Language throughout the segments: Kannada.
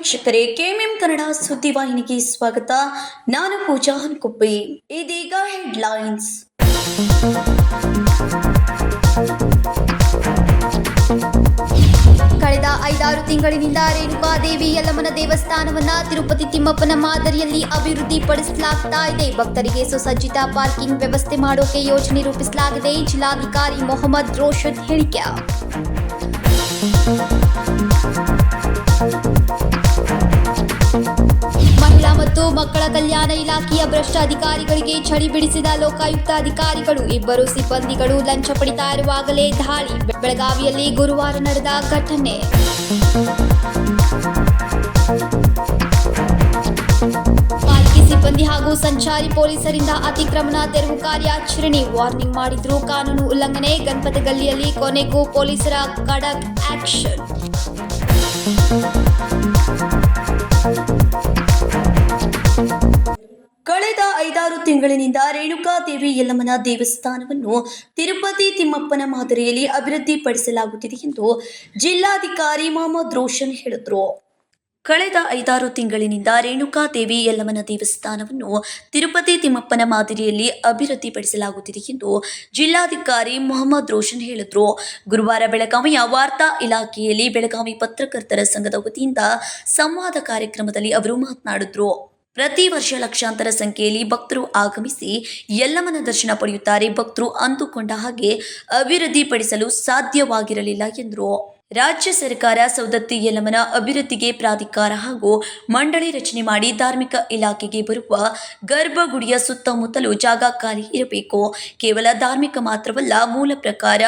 ವೀಕ್ಷಕರೇ, ಕೆಎಂಎಂ ಕನ್ನಡ ಸುದ್ದಿವಾಹಿನಿಗೆ ಸ್ವಾಗತ. ನಾನು ಪೂಜಾ ಹನ್ಕೊಪ್ಪೆ. ಇದೀಗ ಹೆಡ್ಲೈನ್ಸ್. ಕಳೆದ 5-6 ತಿಂಗಳಿನಿಂದ ರೇಣುಕಾದೇವಿ ಯಲ್ಲಮ್ಮನ ದೇವಸ್ಥಾನವನ್ನ ತಿರುಪತಿ ತಿಮ್ಮಪ್ಪನ ಮಾದರಿಯಲ್ಲಿ ಅಭಿವೃದ್ಧಿಪಡಿಸಲಾಗ್ತಾ ಇದೆ. ಭಕ್ತರಿಗೆ ಸುಸಜ್ಜಿತ ಪಾರ್ಕಿಂಗ್ ವ್ಯವಸ್ಥೆ ಮಾಡೋಕೆ ಯೋಜನೆ ರೂಪಿಸಲಾಗಿದೆ. ಜಿಲ್ಲಾಧಿಕಾರಿ ಮೊಹಮ್ಮದ್ ರೋಷದ್ ಹೇಳಿಕೆ. ಮಹಿಳಾ ಮತ್ತು ಮಕ್ಕಳ ಕಲ್ಯಾಣ ಇಲಾಖೆಯ ಭ್ರಷ್ಟ ಅಧಿಕಾರಿಗಳಿಗೆ ಚಳಿ ಬಿಡಿಸಿದ ಲೋಕಾಯುಕ್ತ ಅಧಿಕಾರಿಗಳು. 2 ಸಿಬ್ಬಂದಿಗಳು ಲಂಚ ಪಡಿತಾ ಇರುವಾಗಲೇ ದಾಳಿ. ಬೆಳಗಾವಿಯಲ್ಲಿ ಗುರುವಾರ ನಡೆದ ಘಟನೆ. ಪಾಲಿಕೆ ಸಿಬ್ಬಂದಿ ಹಾಗೂ ಸಂಚಾರಿ ಪೊಲೀಸರಿಂದ ಅತಿಕ್ರಮಣ ತೆರವು ಕಾರ್ಯಾಚರಣೆ. ವಾರ್ನಿಂಗ್ ಮಾಡಿದ್ರೂ ಕಾನೂನು ಉಲ್ಲಂಘನೆ. ಗಣಪತಿ ಗಲ್ಲಿಯಲ್ಲಿ ಕೊನೆಗೂ ಪೊಲೀಸರ ಖಡಕ್ ಆಕ್ಷನ್. ಕಳೆದ 5-6 ತಿಂಗಳಿನಿಂದ ರೇಣುಕಾದೇವಿ ಯಲ್ಲಮ್ಮನ ದೇವಸ್ಥಾನವನ್ನು ತಿರುಪತಿ ತಿಮ್ಮಪ್ಪನ ಮಾದರಿಯಲ್ಲಿ ಅಭಿವೃದ್ಧಿಪಡಿಸಲಾಗುತ್ತಿದೆ ಎಂದು ಜಿಲ್ಲಾಧಿಕಾರಿ ಮೊಹಮ್ಮದ್ ರೋಷನ್ ಹೇಳಿದರು. ಕಳೆದ 5-6 ತಿಂಗಳಿನಿಂದ ರೇಣುಕಾದೇವಿ ಯಲ್ಲಮ್ಮನ ದೇವಸ್ಥಾನವನ್ನು ತಿರುಪತಿ ತಿಮ್ಮಪ್ಪನ ಮಾದರಿಯಲ್ಲಿ ಅಭಿವೃದ್ಧಿಪಡಿಸಲಾಗುತ್ತಿದೆ ಎಂದು ಜಿಲ್ಲಾಧಿಕಾರಿ ಮೊಹಮ್ಮದ್ ರೋಷನ್ ಹೇಳಿದರು. ಗುರುವಾರ ಬೆಳಗಾವಿಯ ವಾರ್ತಾ ಇಲಾಖೆಯಲ್ಲಿ ಬೆಳಗಾವಿ ಪತ್ರಕರ್ತರ ಸಂಘದ ವತಿಯಿಂದ ಸಂವಾದ ಕಾರ್ಯಕ್ರಮದಲ್ಲಿ ಅವರು ಮಾತನಾಡಿದರು. ಪ್ರತಿ ವರ್ಷ ಲಕ್ಷಾಂತರ ಸಂಖ್ಯೆಯಲ್ಲಿ ಭಕ್ತರು ಆಗಮಿಸಿ ಯಲ್ಲಮ್ಮನ ದರ್ಶನ ಪಡೆಯುತ್ತಾರೆ. ಭಕ್ತರು ಅಂದುಕೊಂಡ ಹಾಗೆ ಅಭಿವೃದ್ಧಿಪಡಿಸಲು ಸಾಧ್ಯವಾಗಿರಲಿಲ್ಲ ಎಂದರು. ರಾಜ್ಯ ಸರ್ಕಾರ ಸೌದತ್ತಿ ಯಲ್ಲಮ್ಮನ ಅಭಿವೃದ್ಧಿಗೆ ಪ್ರಾಧಿಕಾರ ಹಾಗೂ ಮಂಡಳಿ ರಚನೆ ಮಾಡಿ ಧಾರ್ಮಿಕ ಇಲಾಖೆಗೆ ಬರುವ ಗರ್ಭಗುಡಿಯ ಸುತ್ತಮುತ್ತಲೂ ಜಾಗ ಖಾಲಿ ಇರಬೇಕು. ಕೇವಲ ಧಾರ್ಮಿಕ ಮಾತ್ರವಲ್ಲ, ಮೂಲ ಪ್ರಕಾರ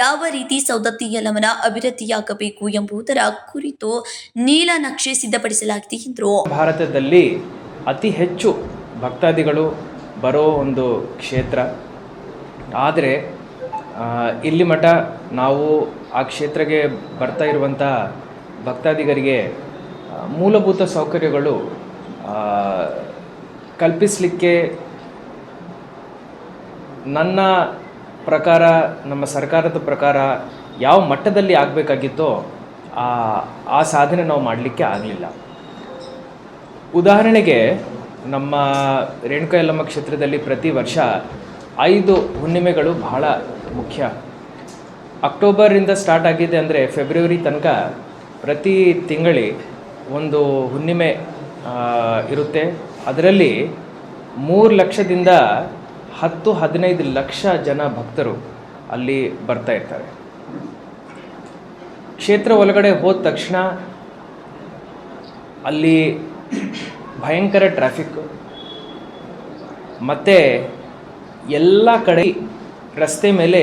ಯಾವ ರೀತಿ ಸೌದತ್ತಿ ಯಲ್ಲಮ್ಮನ ಅಭಿವೃದ್ಧಿಯಾಗಬೇಕು ಎಂಬುದರ ಕುರಿತು ನೀಲನಕ್ಷೆ ಸಿದ್ಧಪಡಿಸಲಾಗಿದೆ ಎಂದರು. ಭಾರತದಲ್ಲಿ ಅತಿ ಹೆಚ್ಚು ಭಕ್ತಾದಿಗಳು ಬರೋ ಒಂದು ಕ್ಷೇತ್ರ. ಆದರೆ ಇಲ್ಲಿ ಮಠ ನಾವು ಆ ಕ್ಷೇತ್ರಕ್ಕೆ ಬರ್ತಾ ಇರುವಂಥ ಭಕ್ತಾದಿಗರಿಗೆ ಮೂಲಭೂತ ಸೌಕರ್ಯಗಳು ಕಲ್ಪಿಸಲಿಕ್ಕೆ ನನ್ನ ಪ್ರಕಾರ, ನಮ್ಮ ಸರ್ಕಾರದ ಪ್ರಕಾರ ಯಾವ ಮಟ್ಟದಲ್ಲಿ ಆಗಬೇಕಾಗಿತ್ತೋ ಆ ಸಾಧನೆ ನಾವು ಮಾಡಲಿಕ್ಕೆ ಆಗಲಿಲ್ಲ. ಉದಾಹರಣೆಗೆ ನಮ್ಮ ರೇಣುಕಾ ಯಲ್ಲಮ್ಮ ಕ್ಷೇತ್ರದಲ್ಲಿ ಪ್ರತಿ ವರ್ಷ 5 ಹುಣ್ಣಿಮೆಗಳು ಬಹಳ ಮುಖ್ಯ. ಅಕ್ಟೋಬರಿಂದ ಸ್ಟಾರ್ಟ್ ಆಗಿದೆ ಅಂದರೆ ಫೆಬ್ರವರಿ ತನಕ ಪ್ರತಿ ತಿಂಗಳು ಒಂದು ಹುಣ್ಣಿಮೆ ಇರುತ್ತೆ. ಅದರಲ್ಲಿ 3 ಲಕ್ಷದಿಂದ 10-15 ಲಕ್ಷ ಜನ ಭಕ್ತರು ಅಲ್ಲಿ ಬರ್ತಾ ಇರ್ತಾರೆ. ಕ್ಷೇತ್ರ ಒಳಗಡೆ ಹೋದ ತಕ್ಷಣ ಅಲ್ಲಿ ಭಯಂಕರ ಟ್ರಾಫಿಕ್, ಮತ್ತು ಎಲ್ಲ ಕಡೆ ರಸ್ತೆ ಮೇಲೆ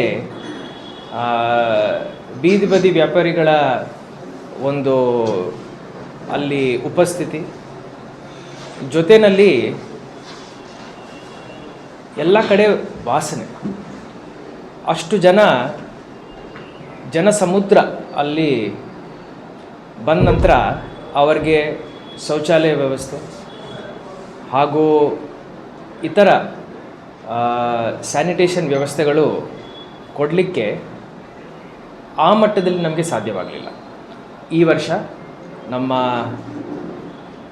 ಬೀದಿ ಬದಿ ವ್ಯಾಪಾರಿಗಳ ಒಂದು ಅಲ್ಲಿ ಉಪಸ್ಥಿತಿ, ಜೊತೆಯಲ್ಲಿ ಎಲ್ಲ ಕಡೆ ವಾಸನೆ. ಅಷ್ಟು ಜನ ಸಮುದ್ರ ಅಲ್ಲಿ ಬಂದ ನಂತರ ಅವರಿಗೆ ಶೌಚಾಲಯ ವ್ಯವಸ್ಥೆ ಹಾಗೂ ಇತರ ಸ್ಯಾನಿಟೇಷನ್ ವ್ಯವಸ್ಥೆಗಳು ಕೊಡಲಿಕ್ಕೆ ಆ ಮಟ್ಟದಲ್ಲಿ ನಮಗೆ ಸಾಧ್ಯವಾಗಲಿಲ್ಲ. ಈ ವರ್ಷ ನಮ್ಮ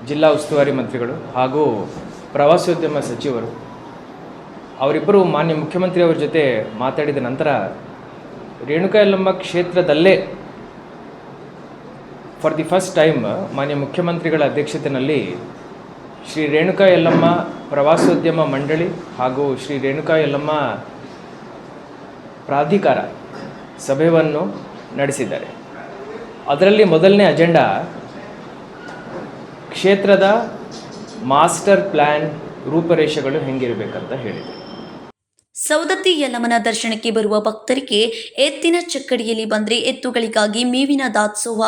ಜಿಲ್ಲಾ ಉಸ್ತುವಾರಿ ಮಂತ್ರಿಗಳು ಹಾಗೂ ಪ್ರವಾಸೋದ್ಯಮ ಸಚಿವರು ಅವರಿಬ್ಬರು ಮಾನ್ಯ ಮುಖ್ಯಮಂತ್ರಿಯವರ ಜೊತೆ ಮಾತಾಡಿದ ನಂತರ ರೇಣುಕಾ ಯಲ್ಲಮ್ಮ ಕ್ಷೇತ್ರದಲ್ಲೇ ಫಾರ್ ದಿ ಫಸ್ಟ್ ಟೈಮ್ ಮಾನ್ಯ ಮುಖ್ಯಮಂತ್ರಿಗಳ ಅಧ್ಯಕ್ಷತೆಯಲ್ಲಿ ಶ್ರೀ ರೇಣುಕಾ ಯಲ್ಲಮ್ಮ ಪ್ರವಾಸೋದ್ಯಮ ಮಂಡಳಿ ಹಾಗೂ ಶ್ರೀ ರೇಣುಕಾ ಯಲ್ಲಮ್ಮ ಪ್ರಾಧಿಕಾರ ಸಭೆಯನ್ನು ನಡೆಸಿದ್ದಾರೆ. ಅದರಲ್ಲಿ ಮೊದಲನೇ ಅಜೆಂಡಾ ಕ್ಷೇತ್ರದ ಮಾಸ್ಟರ್ ಪ್ಲ್ಯಾನ್ ರೂಪರೇಷೆಗಳು ಹೆಂಗಿರಬೇಕಂತ ಹೇಳಿದರು. ಸೌದತ್ತಿ ಯಲ್ಲಮ್ಮನ ದರ್ಶನಕ್ಕೆ ಬರುವ ಭಕ್ತರಿಗೆ ಎತ್ತಿನ ಚಕ್ಕಡಿಯಲ್ಲಿ ಬಂದರೆ ಎತ್ತುಗಳಿಗಾಗಿ ಮೇವಿನ ದಾಸೋಹ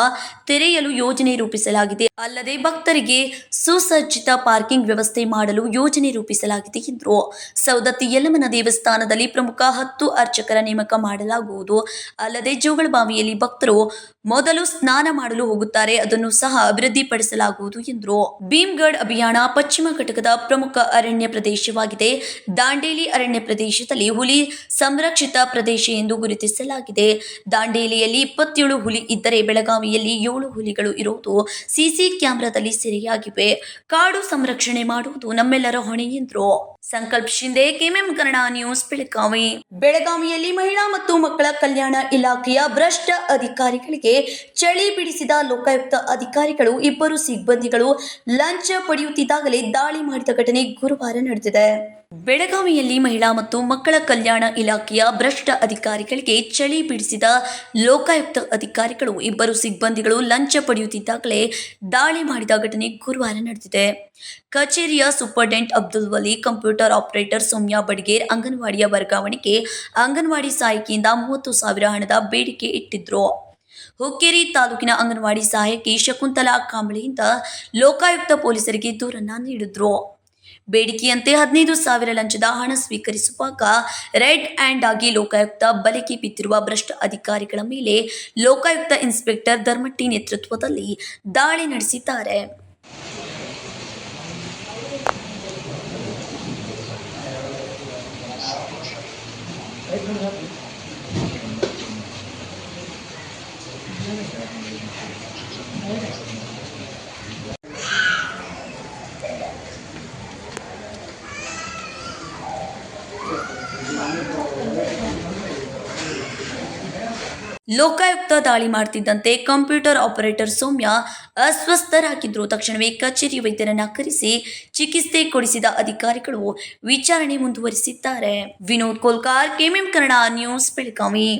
ತೆರೆಯಲು ಯೋಜನೆ ರೂಪಿಸಲಾಗಿದೆ. ಅಲ್ಲದೆ ಭಕ್ತರಿಗೆ ಸುಸಜ್ಜಿತ ಪಾರ್ಕಿಂಗ್ ವ್ಯವಸ್ಥೆ ಮಾಡಲು ಯೋಜನೆ ರೂಪಿಸಲಾಗಿದೆ ಎಂದರು. ಸೌದತ್ತಿ ಯಲ್ಲಮ್ಮನ ದೇವಸ್ಥಾನದಲ್ಲಿ ಪ್ರಮುಖ 10 ಅರ್ಚಕರ ನೇಮಕ ಮಾಡಲಾಗುವುದು. ಅಲ್ಲದೆ ಜೋಗಳಬಾವಿಯಲ್ಲಿ ಭಕ್ತರು ಮೊದಲು ಸ್ನಾನ ಮಾಡಲು ಹೋಗುತ್ತಾರೆ, ಅದನ್ನು ಸಹ ಅಭಿವೃದ್ಧಿಪಡಿಸಲಾಗುವುದು ಎಂದರು. ಭೀಮ್ಗಢ್ ಅಭಿಯಾನ ಪಶ್ಚಿಮ ಘಟಕದ ಪ್ರಮುಖ ಅರಣ್ಯ ಪ್ರದೇಶವಾಗಿದೆ. ದಾಂಡೇಲಿ ಅರಣ್ಯ ಪ್ರದೇಶದಲ್ಲಿ ಹುಲಿ ಸಂರಕ್ಷಿತ ಪ್ರದೇಶ ಎಂದು ಗುರುತಿಸಲಾಗಿದೆ. ದಾಂಡೇಲಿಯಲ್ಲಿ 27 ಹುಲಿ ಇದ್ದರೆ ಬೆಳಗಾವಿಯಲ್ಲಿ 7 ಹುಲಿಗಳು ಇರುವುದು ಸಿಸಿ ಕ್ಯಾಮೆರಾದಲ್ಲಿ ಸೆರೆಯಾಗಿವೆ. ಕಾಡು ಸಂರಕ್ಷಣೆ ಮಾಡುವುದು ನಮ್ಮೆಲ್ಲರ ಹೊಣೆ ಎಂದರು. ಸಂಕಲ್ಪ ಶಿಂದೆ, ಕೆಎಂಎಂ ಕನ್ನಡ ನ್ಯೂಸ್, ಬೆಳಗಾವಿ. ಬೆಳಗಾವಿಯಲ್ಲಿ ಮಹಿಳಾ ಮತ್ತು ಮಕ್ಕಳ ಕಲ್ಯಾಣ ಇಲಾಖೆಯ ಭ್ರಷ್ಟ ಅಧಿಕಾರಿಗಳಿಗೆ ಚಳಿ ಬಿಡಿಸಿದ ಲೋಕಾಯುಕ್ತ ಅಧಿಕಾರಿಗಳು. 2 ಸಿಬ್ಬಂದಿಗಳು ಲಂಚ ಪಡೆಯುತ್ತಿದ್ದಾಗಲೇ ದಾಳಿ ಮಾಡಿದ ಘಟನೆ ಗುರುವಾರ ನಡೆದಿದೆ. ಬೆಳಗಾವಿಯಲ್ಲಿ ಮಹಿಳಾ ಮತ್ತು ಮಕ್ಕಳ ಕಲ್ಯಾಣ ಇಲಾಖೆಯ ಭ್ರಷ್ಟ ಅಧಿಕಾರಿಗಳಿಗೆ ಚಳಿ ಬಿಡಿಸಿದ ಲೋಕಾಯುಕ್ತ ಅಧಿಕಾರಿಗಳು. 2 ಸಿಬ್ಬಂದಿಗಳು ಲಂಚ ಪಡೆಯುತ್ತಿದ್ದಾಗಲೇ ದಾಳಿ ಮಾಡಿದ ಘಟನೆ ಗುರುವಾರ ನಡೆದಿದೆ. ಕಚೇರಿಯ ಸೂಪರ್ಡೆಂಟ್ ಅಬ್ದುಲ್ ವಲಿ, ಕಂಪ್ಯೂಟರ್ ಆಪರೇಟರ್ ಸೌಮ್ಯ ಬಡಿಗೇರ್ ಅಂಗನವಾಡಿಯ ವರ್ಗಾವಣೆಗೆ ಅಂಗನವಾಡಿ ಸಹಾಯಕಿಯಿಂದ 30,000 ಹಣದ ಬೇಡಿಕೆ ಇಟ್ಟಿದ್ರು. ಹುಕ್ಕೇರಿ ತಾಲೂಕಿನ ಅಂಗನವಾಡಿ ಸಹಾಯಕಿ ಶಕುಂತಲಾ ಕಾಂಬಳೆಯಿಂದ ಲೋಕಾಯುಕ್ತ ಪೊಲೀಸರಿಗೆ ದೂರನ್ನ ನೀಡಿದ್ರು. ಬೇಡಿಕೆಯಂತೆ 15,000 ಲಂಚದ ಹಣ ಸ್ವೀಕರಿಸುವಾಗ ರೆಡ್ ಹ್ಯಾಂಡ್ ಆಗಿ ಲೋಕಾಯುಕ್ತ ಬಲೆಗೆ ಬಿದ್ದಿರುವ ಭ್ರಷ್ಟ ಅಧಿಕಾರಿಗಳ ಮೇಲೆ ಲೋಕಾಯುಕ್ತ ಇನ್ಸ್ಪೆಕ್ಟರ್ ಧರ್ಮಟ್ಟಿ ನೇತೃತ್ವದಲ್ಲಿ ದಾಳಿ ನಡೆಸಿದ್ದಾರೆ. ಲೋಕಾಯುಕ್ತ ದಾಳಿ ಮಾಡ್ತಿದ್ದಂತೆ ಕಂಪ್ಯೂಟರ್ ಆಪರೇಟರ್ ಸೌಮ್ಯ ಅಸ್ವಸ್ಥರಾಗಿದ್ದರು. ತಕ್ಷಣವೇ ಕಚೇರಿ ವೈದ್ಯರನ್ನ ಕರೆಸಿ ಚಿಕಿತ್ಸೆ ಕೊಡಿಸಿದ ಅಧಿಕಾರಿಗಳು ವಿಚಾರಣೆ ಮುಂದುವರಿಸಿದ್ದಾರೆ. Vinod Kolkar, KMM Kannada news, Belagavi.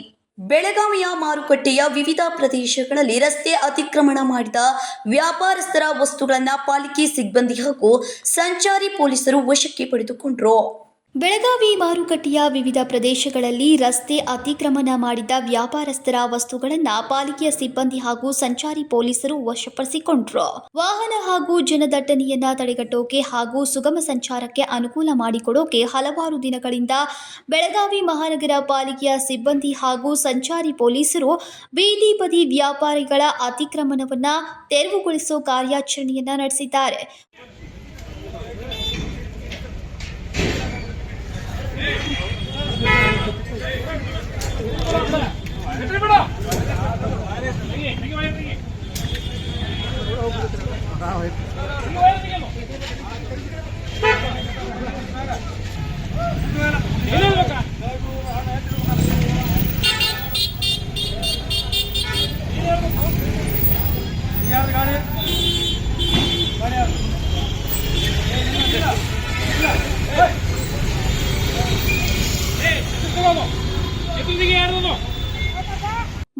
ಬೆಳಗಾವಿಯ ಮಾರುಕಟ್ಟೆಯ ವಿವಿಧ ಪ್ರದೇಶಗಳಲ್ಲಿ ರಸ್ತೆ ಅತಿಕ್ರಮಣ ಮಾಡಿದ ವ್ಯಾಪಾರಸ್ಥರ ವಸ್ತುಗಳನ್ನು ಪಾಲಿಕೆ ಸಿಬ್ಬಂದಿ ಹಾಗೂ ಸಂಚಾರಿ ಪೊಲೀಸರು ವಶಕ್ಕೆ ಪಡೆದುಕೊಂಡರು. ಬೆಳಗಾವಿ ಮಾರುಕಟ್ಟೆಯ ವಿವಿಧ ಪ್ರದೇಶಗಳಲ್ಲಿ ರಸ್ತೆ ಅತಿಕ್ರಮಣ ಮಾಡಿದ ವ್ಯಾಪಾರಸ್ಥರ ವಸ್ತುಗಳನ್ನು ಪಾಲಿಕೆಯ ಸಿಬ್ಬಂದಿ ಹಾಗೂ ಸಂಚಾರಿ ಪೊಲೀಸರು ವಶಪಡಿಸಿಕೊಂಡರು. ವಾಹನ ಹಾಗೂ ಜನದಟ್ಟಣೆಯನ್ನ ತಡೆಗಟ್ಟೋಕೆ ಹಾಗೂ ಸುಗಮ ಸಂಚಾರಕ್ಕೆ ಅನುಕೂಲ ಮಾಡಿಕೊಡೋಕೆ ಹಲವಾರು ದಿನಗಳಿಂದ ಬೆಳಗಾವಿ ಮಹಾನಗರ ಪಾಲಿಕೆಯ ಸಿಬ್ಬಂದಿ ಹಾಗೂ ಸಂಚಾರಿ ಪೊಲೀಸರು ಬೀದಿ ಬದಿ ವ್ಯಾಪಾರಿಗಳ ಅತಿಕ್ರಮಣವನ್ನ ತೆರವುಗೊಳಿಸೋ ಕಾರ್ಯಾಚರಣೆಯನ್ನ ನಡೆಸಿದ್ದಾರೆ.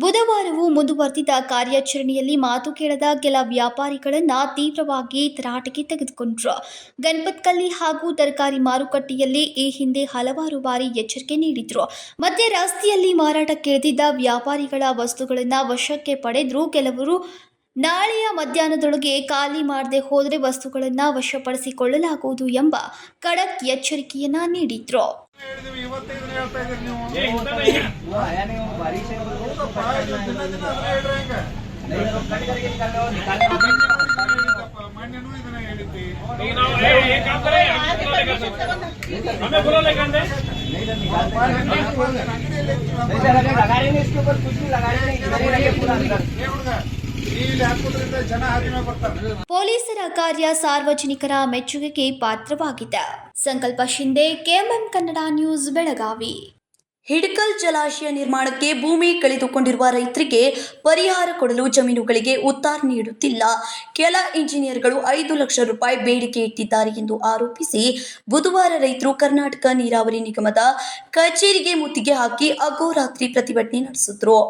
ಬುಧವಾರವೂ ಮುಂದುವರೆದಿದ್ದ ಕಾರ್ಯಾಚರಣೆಯಲ್ಲಿ ಮಾತು ಕೇಳದ ಕೆಲ ವ್ಯಾಪಾರಿಗಳನ್ನ ತೀವ್ರವಾಗಿ ತರಾಟೆಗೆ ತೆಗೆದುಕೊಂಡರು. ಗಣಪತ್ಕಲ್ಲಿ ಹಾಗೂ ತರಕಾರಿ ಮಾರುಕಟ್ಟೆಯಲ್ಲಿ ಈ ಹಿಂದೆ ಹಲವಾರು ಬಾರಿ ಎಚ್ಚರಿಕೆ ನೀಡಿದ್ರು. ಮಧ್ಯೆ ರಸ್ತೆಯಲ್ಲಿ ಮಾರಾಟಕ್ಕಿಳಿದಿದ್ದ ವ್ಯಾಪಾರಿಗಳ ವಸ್ತುಗಳನ್ನು ವಶಕ್ಕೆ ಪಡೆದ್ರು. ಕೆಲವರು ನಾಳೆಯ ಮಧ್ಯಾಹ್ನದೊಳಗೆ ಖಾಲಿ ಮಾಡದೆ ಹೋದರೆ ವಸ್ತುಗಳನ್ನು ವಶಪಡಿಸಿಕೊಳ್ಳಲಾಗುವುದು ಎಂಬ ಖಡಕ್ ಎಚ್ಚರಿಕೆಯನ್ನ ನೀಡಿದ್ರು. ಪೊಲೀಸರ ಕಾರ್ಯ ಸಾರ್ವಜನಿಕರ ಮೆಚ್ಚುಗೆಗೆ ಪಾತ್ರವಾಗಿದೆ. ಸಂಕಲ್ಪ ಶಿಂದೆ, ಕೆಎಂಎಂ ಕನ್ನಡ ನ್ಯೂಸ್, ಬೆಳಗಾವಿ. ಹಿಡಕಲ್ ಜಲಾಶಯ ನಿರ್ಮಾಣಕ್ಕೆ ಭೂಮಿ ಕಳೆದುಕೊಂಡಿರುವ ರೈತರಿಗೆ ಪರಿಹಾರ ಕೊಡಲು ಜಮೀನುಗಳಿಗೆ ಉತ್ತಾರ ನೀಡುತ್ತಿಲ್ಲ. ಕೆಲ ಇಂಜಿನಿಯರ್ಗಳು 5 ಲಕ್ಷ ರೂಪಾಯಿ ಬೇಡಿಕೆ ಇಟ್ಟಿದ್ದಾರೆ ಎಂದು ಆರೋಪಿಸಿ ಬುಧವಾರ ರೈತರು ಕರ್ನಾಟಕ ನೀರಾವರಿ ನಿಗಮದ ಕಚೇರಿಗೆ ಮುತ್ತಿಗೆ ಹಾಕಿ ಅಹೋರಾತ್ರಿ ಪ್ರತಿಭಟನೆ ನಡೆಸಿದರು.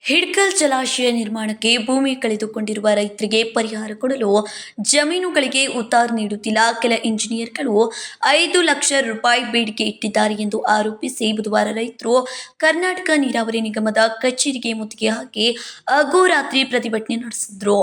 ಹಿಡಕಲ್ ಜಲಾಶಯ ನಿರ್ಮಾಣಕ್ಕೆ ಭೂಮಿ ಕಳೆದುಕೊಂಡಿರುವ ರೈತರಿಗೆ ಪರಿಹಾರ ಕೊಡಲು ಜಮೀನುಗಳಿಗೆ ಉತ್ತಾರ ನೀಡುತ್ತಿಲ್ಲ. ಕೆಲ ಇಂಜಿನಿಯರ್ಗಳು 5 ಲಕ್ಷ ರೂಪಾಯಿ ಬೇಡಿಕೆ ಇಟ್ಟಿದ್ದಾರೆ ಎಂದು ಆರೋಪಿಸಿ ಬುಧವಾರ ರೈತರು ಕರ್ನಾಟಕ ನೀರಾವರಿ ನಿಗಮದ ಕಚೇರಿಗೆ ಮುತ್ತಿಗೆ ಹಾಕಿ ಅಹೋರಾತ್ರಿ ಪ್ರತಿಭಟನೆ ನಡೆಸಿದರು.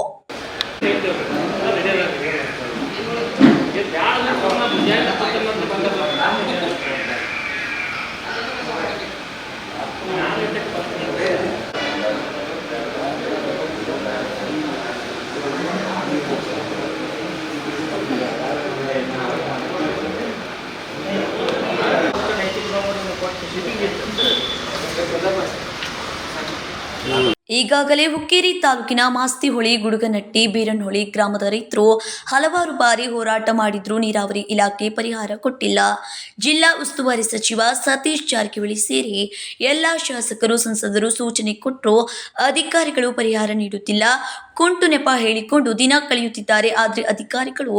ಈಗಾಗಲೇ ಹುಕ್ಕೇರಿ ತಾಲೂಕಿನ ಮಾಸ್ತಿಹೊಳಿ, ಗುಡುಗನಟ್ಟಿ, ಬೀರನಹೊಳಿ ಗ್ರಾಮದ ರೈತರು ಹಲವಾರು ಬಾರಿ ಹೋರಾಟ ಮಾಡಿದ್ರೂ ನೀರಾವರಿ ಇಲಾಖೆ ಪರಿಹಾರ ಕೊಟ್ಟಿಲ್ಲ. ಜಿಲ್ಲಾ ಉಸ್ತುವಾರಿ ಸಚಿವ ಸತೀಶ್ ಜಾರಕಿಹೊಳಿ ಸೇರಿ ಎಲ್ಲ ಶಾಸಕರು, ಸಂಸದರು ಸೂಚನೆ ಕೊಟ್ಟರೂ ಅಧಿಕಾರಿಗಳು ಪರಿಹಾರ ನೀಡುತ್ತಿಲ್ಲ. ಕುಂಟು ನೆಪ ಹೇಳಿಕೊಂಡು ದಿನ ಕಳೆಯುತ್ತಿದ್ದಾರೆ. ಆದರೆ ಅಧಿಕಾರಿಗಳು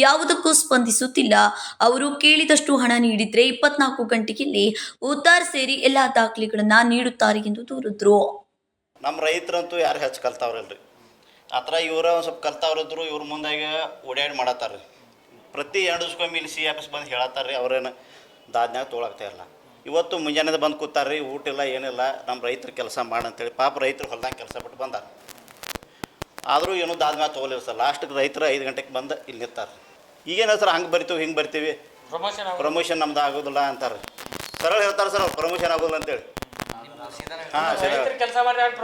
ಯಾವುದಕ್ಕೂ ಸ್ಪಂದಿಸುತ್ತಿಲ್ಲ. ಅವರು ಕೇಳಿದಷ್ಟು ಹಣ ನೀಡಿದ್ರೆ 24 ಗಂಟೆಯಲ್ಲಿ ಉತ್ತಾರ ಸೇರಿ ಎಲ್ಲ ದಾಖಲೆಗಳನ್ನ ನೀಡುತ್ತಾರೆ ಎಂದು ದೂರಿದ್ರು. ನಮ್ಮ ರೈತರಂತೂ ಯಾರು ಹೆಚ್ಚು ಕಲ್ತಾವ್ರಲ್ರಿ. ಆ ಥರ ಇವರ ಒಂದು ಸ್ವಲ್ಪ ಕಲ್ತಾವ್ರಿದ್ರು. ಇವ್ರ ಮುಂದಾಗೆ ಓಡಾಡಿ ಮಾಡತ್ತಾರ ರೀ. ಪ್ರತಿ 2 ದಿವಸಕ್ಕೊಮ್ಮೆ ಇಲ್ಲಿ CFS ಬಂದು ಹೇಳತ್ತಾರ ರೀ. ಅವ್ರೇನು ದಾದ್ನ್ಯಾಗ ತೊಗೊಳಕ್ತಾ ಇಲ್ಲ. ಇವತ್ತು ಮುಂಜಾನೆ ಬಂದು ಕೂತಾರೆ ರೀ. ಊಟ ಇಲ್ಲ, ಏನಿಲ್ಲ. ನಮ್ಮ ರೈತರು ಕೆಲಸ ಮಾಡಂತೇಳಿ ಪಾಪ ರೈತರು ಹೊಲ್ದಂಗೆ ಕೆಲಸ ಬಿಟ್ಟು ಬಂದಾರ. ಆದರೂ ಏನೂ ದಾದ್ಮ್ಯಾಗ ತೊಗೊಲಿಲ್ಲ ಸರ್. ಲಾಸ್ಟಿಗೆ ರೈತರು 5 ಗಂಟೆಗೆ ಬಂದು ಇಲ್ಲಿ ನಿಂತಾರೆ. ಈಗೇನು ಸರ್ ಹಂಗೆ ಬರ್ತೀವಿ, ಹಿಂಗೆ ಬರ್ತೀವಿ, ಪ್ರಮೋಷನ್ ನಮ್ದು ಆಗೋದಿಲ್ಲ ಅಂತಾರೆ. ಸರಳ ಹೇಳ್ತಾರೆ ಸರ್, ಅವ್ರು ಪ್ರಮೋಷನ್ ಆಗೋದಿಲ್ಲ ಅಂತೇಳಿ. ಹಾಂ ಸರಿ, ರೈತ ಕೆಲಸ ಮಾಡಿದ್ರೆ ಹೆಂಗೆ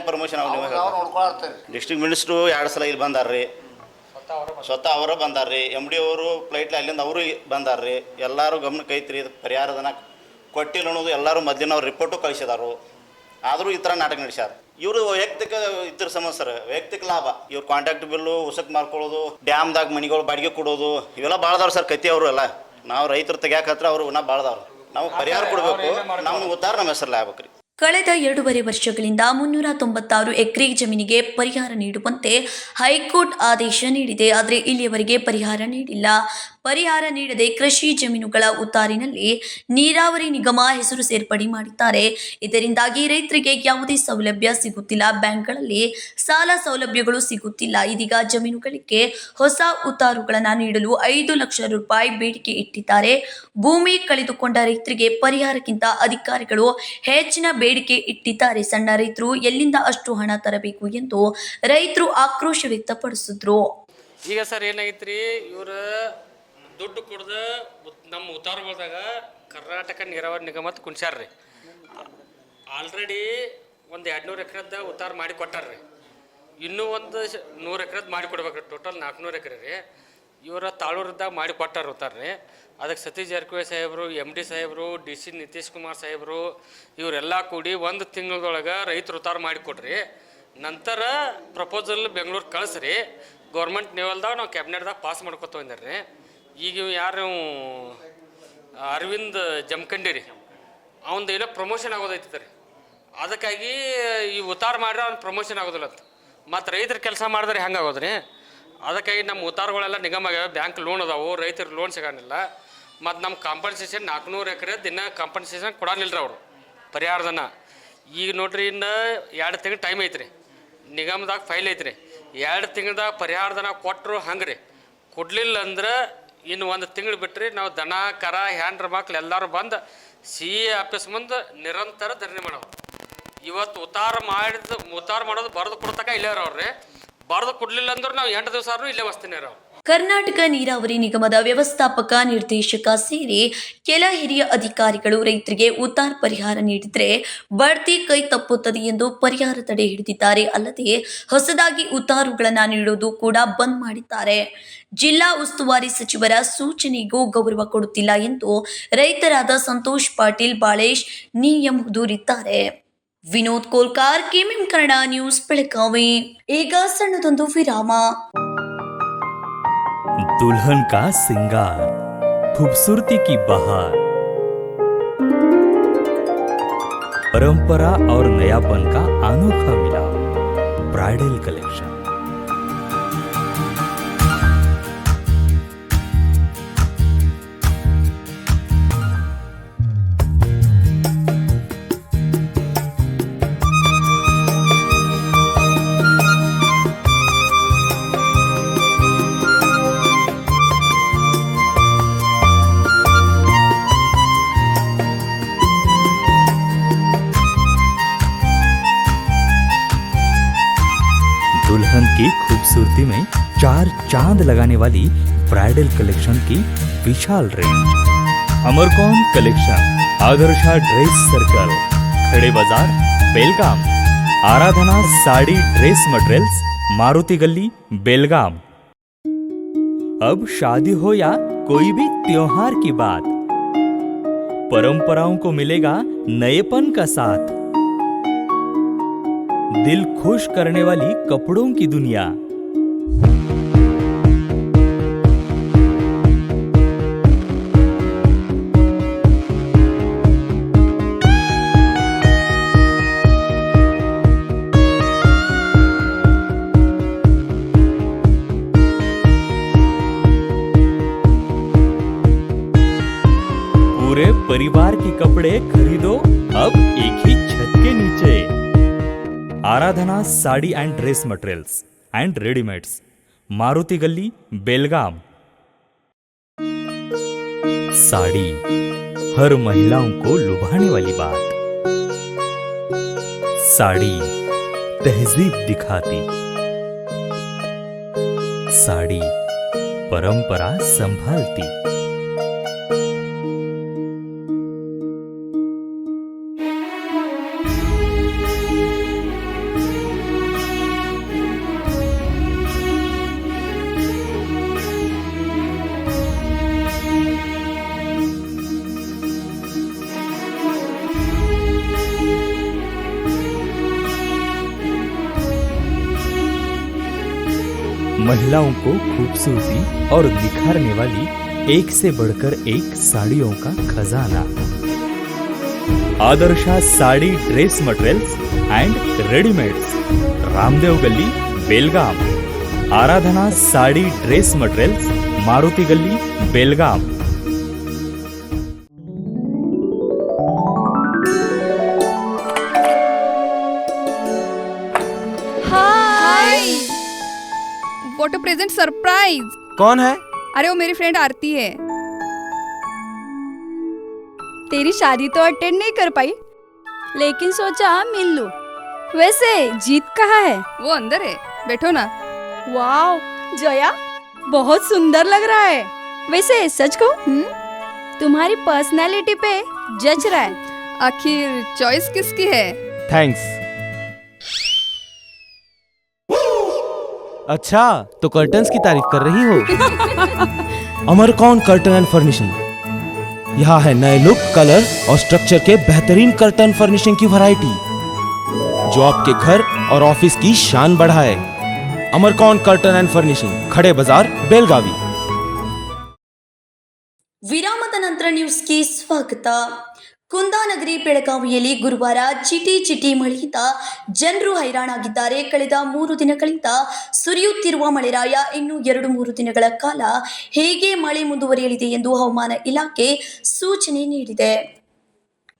ಪ್ರಮೋಷನ್ ಆಗೋದು? ಡಿಸ್ಟ್ರಿಕ್ಟ್ ಮಿನಿಸ್ಟ್ರು 2 ಸಲ ಇಲ್ಲಿ ಬಂದಾರ್ರಿ. ಸ್ವತಃ ಅವರು ಬಂದಾರ್ರಿ. MD ಅವರು ಫ್ಲೈಟ್ಲಿ ಅಲ್ಲಿಂದ ಅವರು ಬಂದಾರ್ರಿ. ಎಲ್ಲರೂ ಗಮನಕ್ಕೆ ಐತ್ರಿ. ಇದು ಪರಿಹಾರದನ ಕೊಟ್ಟಿಲ್ಲ ಅನ್ನೋದು ಎಲ್ಲರೂ ಮೊದಲಿನವ್ರು ರಿಪೋರ್ಟು ಕಳಿಸಿದಾರು. ಆದರೂ ಈ ಥರ ನಾಟಕ ನಡೆಸ್ಯಾರ. ಇವರು ವೈಯಕ್ತಿಕ ಇದ್ರ ಸಮಸ್ಯೆ ಸರ್, ವೈಯಕ್ತಿಕ ಲಾಭ. ಇವ್ರು ಕಾಂಟ್ಯಾಕ್ಟ್ ಬಿಲ್ಲು ಉಸಕ್ ಮಾಡ್ಕೊಳ್ಳೋದು, ಡ್ಯಾಮ್ದಾಗ ಮನೆಗಳು ಬಾಡಿಗೆ ಕೊಡೋದು, ಇವೆಲ್ಲ ಭಾಳದವ್ರು ಸರ್ ಕತ್ತಿ ಅವರು ಎಲ್ಲ. ನಾವು ರೈತರು ತೆಗ್ಯಾಕತ್ರ ಅವರು ಇನ್ನೂ ಭಾಳದವ್ರು. ನಾವು ಪರಿಹಾರ ಕೊಡಬೇಕು. ನಮ್ಮ ಉತ್ತಾರ ನಮ್ಮ ಹೆಸರಲ್ಲಿ ಆಗ್ಬೇಕು ರೀ. ಕಳೆದ 2.5 ವರ್ಷಗಳಿಂದ 396 ಎಕರೆ ಜಮೀನಿಗೆ ಪರಿಹಾರ ನೀಡುವಂತೆ ಹೈಕೋರ್ಟ್ ಆದೇಶ ನೀಡಿದೆ. ಆದರೆ ಇಲ್ಲಿಯವರೆಗೆ ಪರಿಹಾರ ನೀಡಿಲ್ಲ. ಪರಿಹಾರ ನೀಡದೆ ಕೃಷಿ ಜಮೀನುಗಳ ಉತ್ತಾರಿನಲ್ಲಿ ನೀರಾವರಿ ನಿಗಮ ಹೆಸರು ಸೇರ್ಪಡೆ ಮಾಡಿದ್ದಾರೆ. ಇದರಿಂದಾಗಿ ರೈತರಿಗೆ ಯಾವುದೇ ಸೌಲಭ್ಯ ಸಿಗುತ್ತಿಲ್ಲ. ಬ್ಯಾಂಕ್ಗಳಲ್ಲಿ ಸಾಲ ಸೌಲಭ್ಯಗಳು ಸಿಗುತ್ತಿಲ್ಲ. ಇದೀಗ ಜಮೀನುಗಳಿಗೆ ಹೊಸ ಉತ್ತಾರುಗಳನ್ನು ನೀಡಲು 5 ಲಕ್ಷ ರೂಪಾಯಿ ಬೇಡಿಕೆ ಇಟ್ಟಿದ್ದಾರೆ. ಭೂಮಿ ಕಳೆದುಕೊಂಡ ರೈತರಿಗೆ ಪರಿಹಾರಕ್ಕಿಂತ ಅಧಿಕಾರಿಗಳು ಹೆಚ್ಚಿನ ಬೇಡಿಕೆ ಇಟ್ಟಿದ್ದಾರೆ. ಸಣ್ಣ ರೈತರು ಎಲ್ಲಿಂದ ಅಷ್ಟು ಹಣ ತರಬೇಕು ಎಂದು ರೈತರು ಆಕ್ರೋಶ ವ್ಯಕ್ತಪಡಿಸಿದ್ರು. ಈಗ ಸರ್ ಏನಾಗೈತ್ರಿ, ಇವ್ರ ದುಡ್ಡು ಕೊಡ್ದ ನಮ್ಮ ಉತ್ತಾರಗಳದಾಗ ಕರ್ನಾಟಕ ನೀರಾವರಿ ನಿಗಮ ಕುಣ್ಸ್ಯಾರ್ರಿ. ಆಲ್ರೆಡಿ ಒಂದು 200 ಎಕರೆದ ಉತ್ತಾರ ಮಾಡಿ ಕೊಟ್ಟಾರ್ರಿ. ಇನ್ನೂ ಒಂದು 100 ಎಕರೆದು ಮಾಡಿ ಕೊಡ್ಬೇಕ್ರಿ. ಟೋಟಲ್ 400 ಎಕರೆ ರೀ. ಇವರ ತಾಳೂರದಾಗ ಮಾಡಿ ಕೊಟ್ಟಾರ ಉತ್ತಾರ ರೀ. ಅದಕ್ಕೆ ಸತೀಶ್ ಜಾರಕಿಹೊಳಿ ಸಾಹೇಬರು, MD ಸಾಹೇಬರು, DC ನಿತೀಶ್ ಕುಮಾರ್ ಸಾಹೇಬರು ಇವರೆಲ್ಲ ಕೂಡಿ 1 ತಿಂಗಳದೊಳಗೆ ರೈತರು ಉತ್ತಾರ ಮಾಡಿ ಕೊಟ್ರಿ. ನಂತರ ಪ್ರಪೋಸಲ್ ಬೆಂಗಳೂರು ಕಳಿಸ್ರಿ. ಗೌರ್ಮೆಂಟ್ ಲೆವೆಲ್ದಾಗ ನಾವು ಕ್ಯಾಬಿನೆಟ್ದಾಗ ಪಾಸ್ ಮಾಡ್ಕೊತ ಬಂದಾರ್ರಿ. ಈಗ ಯಾರು ಅರವಿಂದ್ ಜಮಖಂಡಿ ರೀ, ಅವನದು ಏನೋ ಪ್ರಮೋಷನ್ ಆಗೋದೈತಿ ರೀ. ಅದಕ್ಕಾಗಿ ಈ ಉತ್ತಾರ ಮಾಡಿದ್ರೆ ಅವ್ನು ಪ್ರಮೋಷನ್ ಆಗೋದಿಲ್ಲ ಅಂತ. ಮತ್ತು ರೈತರು ಕೆಲಸ ಮಾಡಿದ್ರೆ ಹೆಂಗೆ ಆಗೋದ್ರಿ? ಅದಕ್ಕಾಗಿ ನಮ್ಮ ಉತ್ತಾರಗಳೆಲ್ಲ ನಿಗಮ ಆಗ್ಯಾವ. ಬ್ಯಾಂಕ್ ಲೋನ್ ಅದಾವು, ರೈತರು ಲೋನ್ ಸಿಗೋಂಗಿಲ್ಲ. ಮತ್ತು ನಮ್ಮ ಕಾಂಪನ್ಸೇಷನ್ 400 ಎಕರೆ ದಿನ ಕಾಂಪನ್ಸೇಷನ್ ಕೊಡೋನಿಲ್ಲ ರೀ ಅವರು ಪರಿಹಾರದನ. ಈಗ ನೋಡ್ರಿ, ಇನ್ನು 2 ತಿಂಗಳು ಟೈಮ್ ಐತ್ರಿ. ನಿಗಮದಾಗ ಫೈಲ್ ಐತ್ರಿ. 2 ತಿಂಗಳದಾಗ ಪರಿಹಾರದನ ಕೊಟ್ಟರು ಹಂಗೆ ರೀ. ಕೊಡಲಿಲ್ಲ ಅಂದ್ರೆ ಇನ್ನು 1 ತಿಂಗಳು ಬಿಟ್ಟರೆ ನಾವು ದನ ಕರ ಹ್ಯಾಂಡ್ರ ಮಕ್ಳು ಎಲ್ಲರೂ ಬಂದು CA ಆಫೀಸ್ ಮುಂದೆ ನಿರಂತರ ಧರಣಿ ಮಾಡೋರು. ಇವತ್ತು ಉತ್ತಾರ ಮಾಡೋದು ಬರೆದು ಕೊಡ್ತಕ್ಕ ಇಲ್ಲೇ ಅವ್ರಿ. ಬರೆದು ಕೊಡಲಿಲ್ಲ ಅಂದ್ರೆ ನಾವು 8 ದಿವಸ ಇಲ್ಲೇ ವಸ್ತೀನಿ ಅವ್ರು. ಕರ್ನಾಟಕ ನೀರಾವರಿ ನಿಗಮದ ವ್ಯವಸ್ಥಾಪಕ ನಿರ್ದೇಶಕ ಸೇರಿ ಕೆಲ ಹಿರಿಯ ಅಧಿಕಾರಿಗಳು ರೈತರಿಗೆ ಉತ್ತಾರ ಪರಿಹಾರ ನೀಡಿದರೆ ಬಡ್ತಿ ಕೈ ತಪ್ಪುತ್ತದೆ ಎಂದು ಪರಿಹಾರ ತಡೆ ಹಿಡಿದಿದ್ದಾರೆ. ಅಲ್ಲದೆ ಹೊಸದಾಗಿ ಉತ್ತಾರುಗಳನ್ನು ನೀಡೋದು ಕೂಡ ಬಂದ್ ಮಾಡಿದ್ದಾರೆ. ಜಿಲ್ಲಾ ಉಸ್ತುವಾರಿ ಸಚಿವರ ಸೂಚನೆಗೂ ಗೌರವ ಕೊಡುತ್ತಿಲ್ಲ ಎಂದು ರೈತರಾದ ಸಂತೋಷ್ ಪಾಟೀಲ್, ಬಾಳೇಶ್ ನಿಯಮ್ ದೂರಿದ್ದಾರೆ. Vinod Kolkar, KMM Kannada news, Belagavi. ಈಗ ಸಣ್ಣದೊಂದು ವಿರಾಮ. दुल्हन का सिंगार, खूबसूरती की बहार, परंपरा और नयापन का अनोखा मिलाप, ब्राइडल कलेक्शन। दुल्हन की खूबसूरती में 4 चांद लगाने वाली ब्राइडल कलेक्शन की विशाल range. Amarkon collection, Adarsha dress circle, Khade Bazar, Belgaum. Aradhana sari dress materials, Maruti Galli, Belgaum. अब शादी हो या कोई भी त्योहार की बात, परंपराओं को मिलेगा नएपन का साथ। दिल खुश करने वाली कपड़ों की दुनिया। पूरे परिवार के कपड़े खरीदो अब एक ही छत के नीचे। Aradhana sari and dress materials and readymades, Maruti Galli, Belgaum. Sari हर महिलाओं को लुभाने वाली बात। साड़ी तहजीब दिखाती। साड़ी परंपरा संभालती। महिलाओं को खूबसूरती और निखारने वाली एक से बढ़कर एक साड़ियों का खजाना। Adarsha sari dress materials and readymades, Ramdev Galli, Belgaum. Aradhana sari dress materials, Maruti Galli, Belgaum. What a present surprise. कौन है? अरे वो मेरी फ्रेंड आरती है। तेरी शादी तो अटेंड नहीं कर पाई, लेकिन सोचा मिल लूं। वैसे जीत कहाँ है? वो अंदर है, बैठो ना। वाव जया, बहुत सुंदर लग रहा है। वैसे सच कहूं, तुम्हारी पर्सनालिटी पे जज रहा है। आखिर चॉइस किसकी है? थैंक्स। अच्छा, तो कर्टन्स की तारीफ कर रही हो? अमरकौन कर्टन एंड फर्निशिंग। यहाँ है नए लुक, कलर और स्ट्रक्चर के बेहतरीन कर्टन फर्निशिंग की वैरायटी, जो आपके घर और ऑफिस की शान बढ़ाए। अमरकौन कर्टन एंड फर्निशिंग, खड़े बाजार, बेलगावी। ವಿರಾಮದ ನಂತರ ನ್ಯೂಸ್ಗೆ ಸ್ವಾಗತ. ಕುಂದಾನಗರಿ ಬೆಳಗಾವಿಯಲ್ಲಿ ಗುರುವಾರ ಚಿಟಿ ಮಳೆಯಿಂದ ಜನರು ಹೈರಾಣಾಗಿದ್ದಾರೆ. ಕಳೆದ 3 ದಿನಗಳಿಂದ ಸುರಿಯುತ್ತಿರುವ ಮಳೆರಾಯ ಇನ್ನು 2-3 ದಿನಗಳ ಕಾಲ ಹೇಗೆ ಮಳೆ ಮುಂದುವರಿಯಲಿದೆ ಎಂದು ಹವಾಮಾನ ಇಲಾಖೆ ಸೂಚನೆ ನೀಡಿದೆ.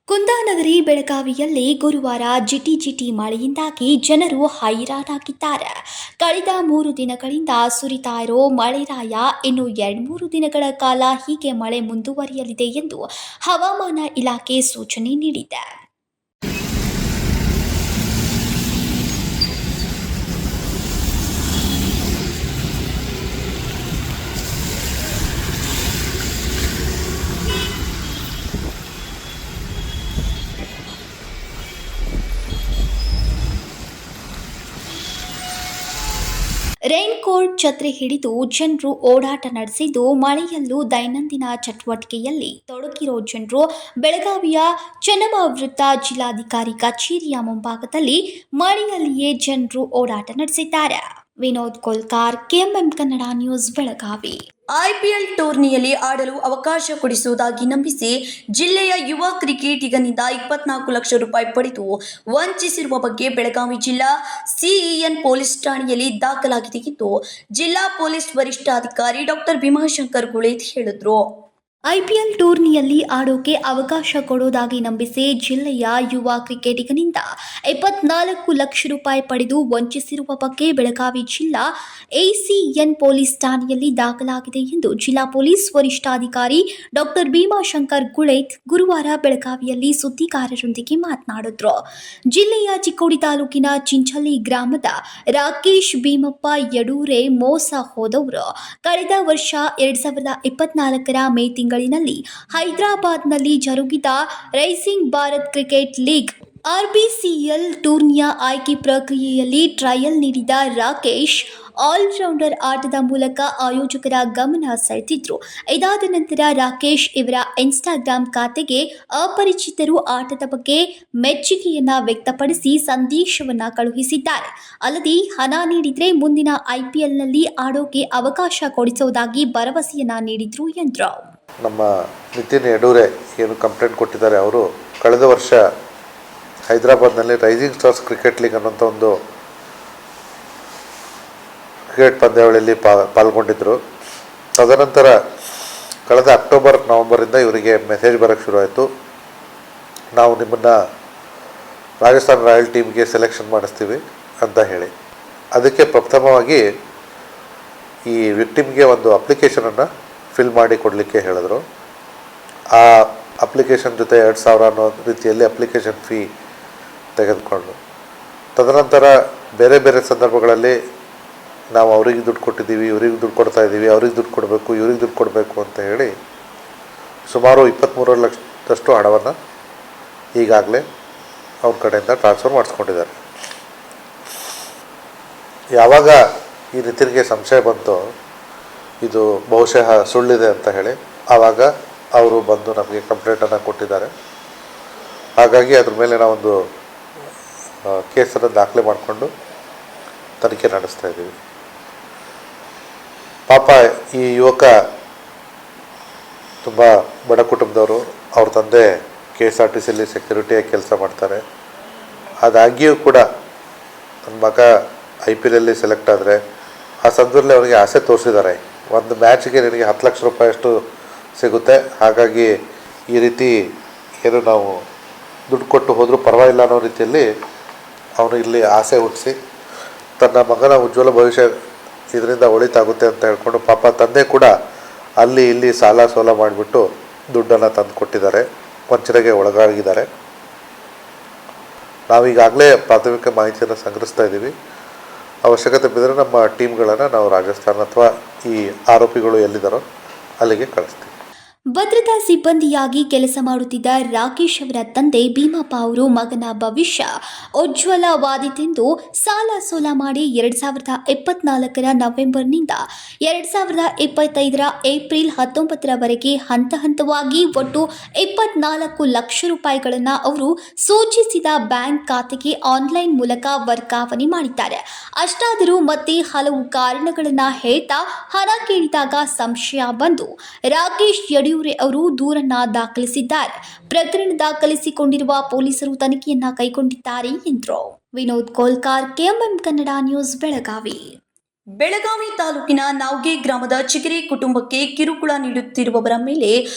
ಕುಂದಾನಗರಿ ಬೆಳಗಾವಿಯಲ್ಲಿ ಗುರುವಾರ ಜಿಟಿ ಮಳೆಯಿಂದಾಗಿ ಜನರು ಹೈರಾಣಾಗಿದ್ದಾರೆ. ಕಳೆದ 3 ದಿನಗಳಿಂದ ಸುರಿತಾ ಇರೋ ಮಳೆರಾಯ ಇನ್ನು 2-3 ದಿನಗಳ ಕಾಲ ಹೀಗೆ ಮಳೆ ಮುಂದುವರಿಯಲಿದೆ ಎಂದು ಹವಾಮಾನ ಇಲಾಖೆ ಸೂಚನೆ ನೀಡಿದೆ. ರೈನ್ ಕೋಟ್, ಛತ್ರಿ ಹಿಡಿದು ಜನರು ಓಡಾಟ ನಡೆಸಿದ್ದು, ಮಳೆಯಲ್ಲೂ ದೈನಂದಿನ ಚಟುವಟಿಕೆಯಲ್ಲಿ ತೊಡಗಿರೋ ಜನರು ಬೆಳಗಾವಿಯ ಚೆನ್ನಮ್ಮ ವೃತ್ತ ಜಿಲ್ಲಾಧಿಕಾರಿ ಕಚೇರಿಯ ಮುಂಭಾಗದಲ್ಲಿ ಮಳೆಯಲ್ಲಿಯೇ ಜನರು ಓಡಾಟ ನಡೆಸಿದ್ದಾರೆ. Vinod Kolkar, KMM Kannada news, Belagavi. IPL ಟೂರ್ನಿಯಲ್ಲಿ ಆಡಲು ಅವಕಾಶ ಕೊಡಿಸುವುದಾಗಿ ನಂಬಿಸಿ ಜಿಲ್ಲೆಯ ಯುವ ಕ್ರಿಕೆಟಿಗನಿಂದ 24 ಲಕ್ಷ ರೂಪಾಯಿ ಪಡೆದು ವಂಚಿಸಿರುವ ಬಗ್ಗೆ ಬೆಳಗಾವಿ ಜಿಲ್ಲಾ ಸಿಇಎನ್ ಪೊಲೀಸ್ ಠಾಣೆಯಲ್ಲಿ ದಾಖಲಾಗಿದೆ ಎಂದು ಜಿಲ್ಲಾ ಪೊಲೀಸ್ ವರಿಷ್ಠಾಧಿಕಾರಿ ಡಾಕ್ಟರ್ ಭೀಮಾಶಂಕರ್ ಗುಳೇತ್ ಹೇಳಿದರು. ಐಪಿಎಲ್ ಟೂರ್ನಿಯಲ್ಲಿ ಆಡೋಕೆ ಅವಕಾಶ ಕೊಡೋದಾಗಿ ನಂಬಿಸಿ ಜಿಲ್ಲೆಯ ಯುವ ಕ್ರಿಕೆಟಿಗನಿಂದ 24 ಲಕ್ಷ ರೂಪಾಯಿ ಪಡೆದು ವಂಚಿಸಿರುವ ಬಗ್ಗೆ ಬೆಳಗಾವಿ ಜಿಲ್ಲಾ ಎಸಿಎನ್ ಪೊಲೀಸ್ ಠಾಣೆಯಲ್ಲಿ ದಾಖಲಾಗಿದೆ ಎಂದು ಜಿಲ್ಲಾ ಪೊಲೀಸ್ ವರಿಷ್ಠಾಧಿಕಾರಿ ಡಾಕ್ಟರ್ ಭೀಮಾಶಂಕರ್ ಗುಳೇತ್ ಗುರುವಾರ ಬೆಳಗಾವಿಯಲ್ಲಿ ಸುದ್ದಿಗಾರರೊಂದಿಗೆ ಮಾತನಾಡಿದರು. ಜಿಲ್ಲೆಯ ಚಿಕ್ಕೋಡಿ ತಾಲೂಕಿನ ಚಿಂಚಲಿ ಗ್ರಾಮದ ರಾಕೇಶ್ ಭೀಮಪ್ಪ ಯಡೂರೆ ಮೋಸ ಹೋದವರು ಕಳೆದ ವರ್ಷ 2024ರ ಮೇ ತಿಂಗಳಿನಲ್ಲಿ ಹೈದರಾಬಾದ್ನಲ್ಲಿ ಜರುಗಿದ ರೈಸಿಂಗ್ ಭಾರತ್ ಕ್ರಿಕೆಟ್ ಲೀಗ್ ಆರ್ಬಿಸಿಎಲ್ ಟೂರ್ನಿಯ ಆಯ್ಕೆ ಪ್ರಕ್ರಿಯೆಯಲ್ಲಿ ಟ್ರಯಲ್ ನೀಡಿದ ರಾಕೇಶ್ ಆಲ್ರೌಂಡರ್ ಆಟದ ಮೂಲಕ ಆಯೋಜಕರ ಗಮನ ಸೆಳೆದಿದ್ರು. ಇದಾದ ನಂತರ ರಾಕೇಶ್ ಇವರ ಇನ್ಸ್ಟಾಗ್ರಾಂ ಖಾತೆಗೆ ಅಪರಿಚಿತರು ಆಟದ ಬಗ್ಗೆ ಮೆಚ್ಚುಗೆಯನ್ನ ವ್ಯಕ್ತಪಡಿಸಿ ಸಂದೇಶವನ್ನ ಕಳುಹಿಸಿದ್ದಾರೆ. ಅಲ್ಲದೆ ಹಣ ನೀಡಿದ್ರೆ ಮುಂದಿನ ಐಪಿಎಲ್ನಲ್ಲಿ ಆಡೋಕೆ ಅವಕಾಶ ಕೊಡಿಸುವುದಾಗಿ ಭರವಸೆಯನ್ನ ನೀಡಿದ್ರು ಎಂದ್ರು. ನಮ್ಮ ನಿತಿನ್ ಯಡೂರೆ ಏನು ಕಂಪ್ಲೇಂಟ್ ಕೊಟ್ಟಿದ್ದಾರೆ, ಅವರು ಕಳೆದ ವರ್ಷ ಹೈದರಾಬಾದ್ನಲ್ಲಿ ರೈಸಿಂಗ್ ಸ್ಟಾರ್ಸ್ ಕ್ರಿಕೆಟ್ ಲೀಗ್ ಅನ್ನೋಂಥ ಒಂದು ಕ್ರಿಕೆಟ್ ಪಂದ್ಯಾವಳಿಯಲ್ಲಿ ಪಾಲ್ಗೊಂಡಿದ್ದರು. ತದನಂತರ ಕಳೆದ ಅಕ್ಟೋಬರ್ ನವಂಬರಿಂದ ಇವರಿಗೆ ಮೆಸೇಜ್ ಬರೋಕ್ಕೆ ಶುರುವಾಯಿತು, ನಾವು ನಿಮ್ಮನ್ನು ರಾಜಸ್ಥಾನ್ ರಾಯಲ್ ಟೀಮ್ಗೆ ಸೆಲೆಕ್ಷನ್ ಮಾಡಿಸ್ತೀವಿ ಅಂತ ಹೇಳಿ. ಅದಕ್ಕೆ ಪ್ರಥಮವಾಗಿ ಈ ವಿಕ್ಟಿಮ್ಗೆ ಒಂದು ಅಪ್ಲಿಕೇಶನನ್ನು ಫಿಲ್ ಮಾಡಿ ಕೊಡಲಿಕ್ಕೆ ಹೇಳಿದ್ರು. ಆ ಅಪ್ಲಿಕೇಶನ್ ಜೊತೆ 2,000 ಅನ್ನೋ ರೀತಿಯಲ್ಲಿ ಅಪ್ಲಿಕೇಶನ್ ಫೀ ತೆಗೆದುಕೊಂಡು, ತದನಂತರ ಬೇರೆ ಬೇರೆ ಸಂದರ್ಭಗಳಲ್ಲಿ ನಾವು ಅವ್ರಿಗೆ ದುಡ್ಡು ಕೊಟ್ಟಿದ್ದೀವಿ, ಇವ್ರಿಗೆ ದುಡ್ಡು ಕೊಡ್ತಾ ಇದ್ದೀವಿ, ಅವ್ರಿಗೆ ದುಡ್ಡು ಕೊಡಬೇಕು, ಇವ್ರಿಗೆ ದುಡ್ಡು ಕೊಡಬೇಕು ಅಂತ ಹೇಳಿ ಸುಮಾರು 23 ಲಕ್ಷದಷ್ಟು ಹಣವನ್ನು ಈಗಾಗಲೇ ಅವ್ರ ಕಡೆಯಿಂದ ಟ್ರಾನ್ಸ್ಫರ್ ಮಾಡಿಸ್ಕೊಂಡಿದ್ದಾರೆ. ಯಾವಾಗ ಈ ನಿತಿನ್ಗೆ ಸಂಶಯ ಬಂತು ಇದು ಬಹುಶಃ ಸುಳ್ಳಿದೆ ಅಂತ ಹೇಳಿ, ಆವಾಗ ಅವರು ಬಂದು ನಮಗೆ ಕಂಪ್ಲೇಂಟನ್ನು ಕೊಟ್ಟಿದ್ದಾರೆ. ಹಾಗಾಗಿ ಅದ್ರ ಮೇಲೆ ನಾವೊಂದು ಕೇಸನ್ನು ದಾಖಲೆ ಮಾಡಿಕೊಂಡು ತನಿಖೆ ನಡೆಸ್ತಾ ಇದ್ದೀವಿ. ಪಾಪ ಈ ಯುವಕ ತುಂಬ ಬಡ ಕುಟುಂಬದವರು, ಅವ್ರ ತಂದೆ KSRTCಯಲ್ಲಿ ಸೆಕ್ಯೂರಿಟಿಯಾಗಿ ಕೆಲಸ ಮಾಡ್ತಾರೆ. ಅದಾಗಿಯೂ ಕೂಡ ನನ್ನ ಮಗ IPLಲ್ಲಿ ಸೆಲೆಕ್ಟ್ ಆದರೆ ಆ ಸಂದರ್ಭದಲ್ಲಿ ಅವರಿಗೆ ಆಸೆ ತೋರಿಸಿದ್ದಾರೆ, ಒಂದು ಮ್ಯಾಚ್ಗೆ ನಿನಗೆ 10 ಲಕ್ಷ ರೂಪಾಯಿಯಷ್ಟು ಸಿಗುತ್ತೆ, ಹಾಗಾಗಿ ಈ ರೀತಿ ಏನು ನಾವು ದುಡ್ಡು ಕೊಟ್ಟು ಹೋದರೂ ಪರವಾಗಿಲ್ಲ ಅನ್ನೋ ರೀತಿಯಲ್ಲಿ ಅವನು ಇಲ್ಲಿ ಆಸೆ ಹುಟ್ಟಿಸಿ ತನ್ನ ಮಗನ ಉಜ್ವಲ ಭವಿಷ್ಯ ಇದರಿಂದ ಒಳಿತಾಗುತ್ತೆ ಅಂತ ಹೇಳ್ಕೊಂಡು ಪಾಪ ತಂದೆ ಕೂಡ ಅಲ್ಲಿ ಇಲ್ಲಿ ಸಾಲ ಸೋಲ ಮಾಡಿಬಿಟ್ಟು ದುಡ್ಡನ್ನು ತಂದು ಕೊಟ್ಟಿದ್ದಾರೆ, ವಂಚನೆಗೆ ಒಳಗಾಗಿದ್ದಾರೆ. ನಾವೀಗಾಗಲೇ ಪ್ರಾಥಮಿಕ ಮಾಹಿತಿಯನ್ನು ಸಂಗ್ರಹಿಸ್ತಾ ಇದ್ದೀವಿ. ಅವಶ್ಯಕತೆ ಬಿದ್ದರೆ ನಮ್ಮ ಟೀಮ್ಗಳನ್ನು ನಾವು ರಾಜಸ್ಥಾನ ಅಥವಾ ಈ ಆರೋಪಿಗಳು ಎಲ್ಲಿದ್ದಾರೋ ಅಲ್ಲಿಗೆ ಕಳಿಸ್ತೀವಿ. ಭದ್ರತಾ ಸಿಬ್ಬಂದಿಯಾಗಿ ಕೆಲಸ ಮಾಡುತ್ತಿದ್ದ ರಾಕೇಶ್ ಅವರ ತಂದೆ ಭೀಮಪ್ಪ ಅವರು ಮಗನ ಭವಿಷ್ಯ ಉಜ್ವಲವಾದಿತೆಂದು ಸಾಲ ಸೋಲ ಮಾಡಿ 2024 ನವೆಂಬರ್ನಿಂದ 2025 ಏಪ್ರಿಲ್ 19ರವರೆಗೆ ಹಂತ ಹಂತವಾಗಿ ಒಟ್ಟು 24 ಲಕ್ಷ ರೂಪಾಯಿಗಳನ್ನು ಅವರು ಸೂಚಿಸಿದ ಬ್ಯಾಂಕ್ ಖಾತೆಗೆ ಆನ್ಲೈನ್ ಮೂಲಕ ವರ್ಗಾವಣೆ ಮಾಡಿದ್ದಾರೆ. ಅಷ್ಟಾದರೂ ಮತ್ತೆ ಹಲವು ಕಾರಣಗಳನ್ನು ಹೇಳ್ತಾ ಹಣ ಕೇಳಿದಾಗ ಸಂಶಯ ಬಂದು ರಾಕೇಶ್ ಯಡಿಯೂರಪ್ಪ ಅವರು ದೂರನ್ನ ದಾಖಲಿಸಿದ್ದಾರೆ. ಪ್ರಕರಣ ದಾಖಲಿಸಿಕೊಂಡಿರುವ ಪೊಲೀಸರು ತನಿಖೆಯನ್ನ ಕೈಗೊಂಡಿದ್ದಾರೆ ಎಂದರು. Vinod Kolkar, KMM Kannada news, Belagavi. ಬೆಳಗಾವಿ ತಾಲೂಕಿನ ನಾವ್ಗೆ ಗ್ರಾಮದ ಚಿಗರೆ ಕುಟುಂಬಕ್ಕೆ ಕಿರುಕುಳ ನೀಡುತ್ತಿರುವವರ ಮೇಲೆ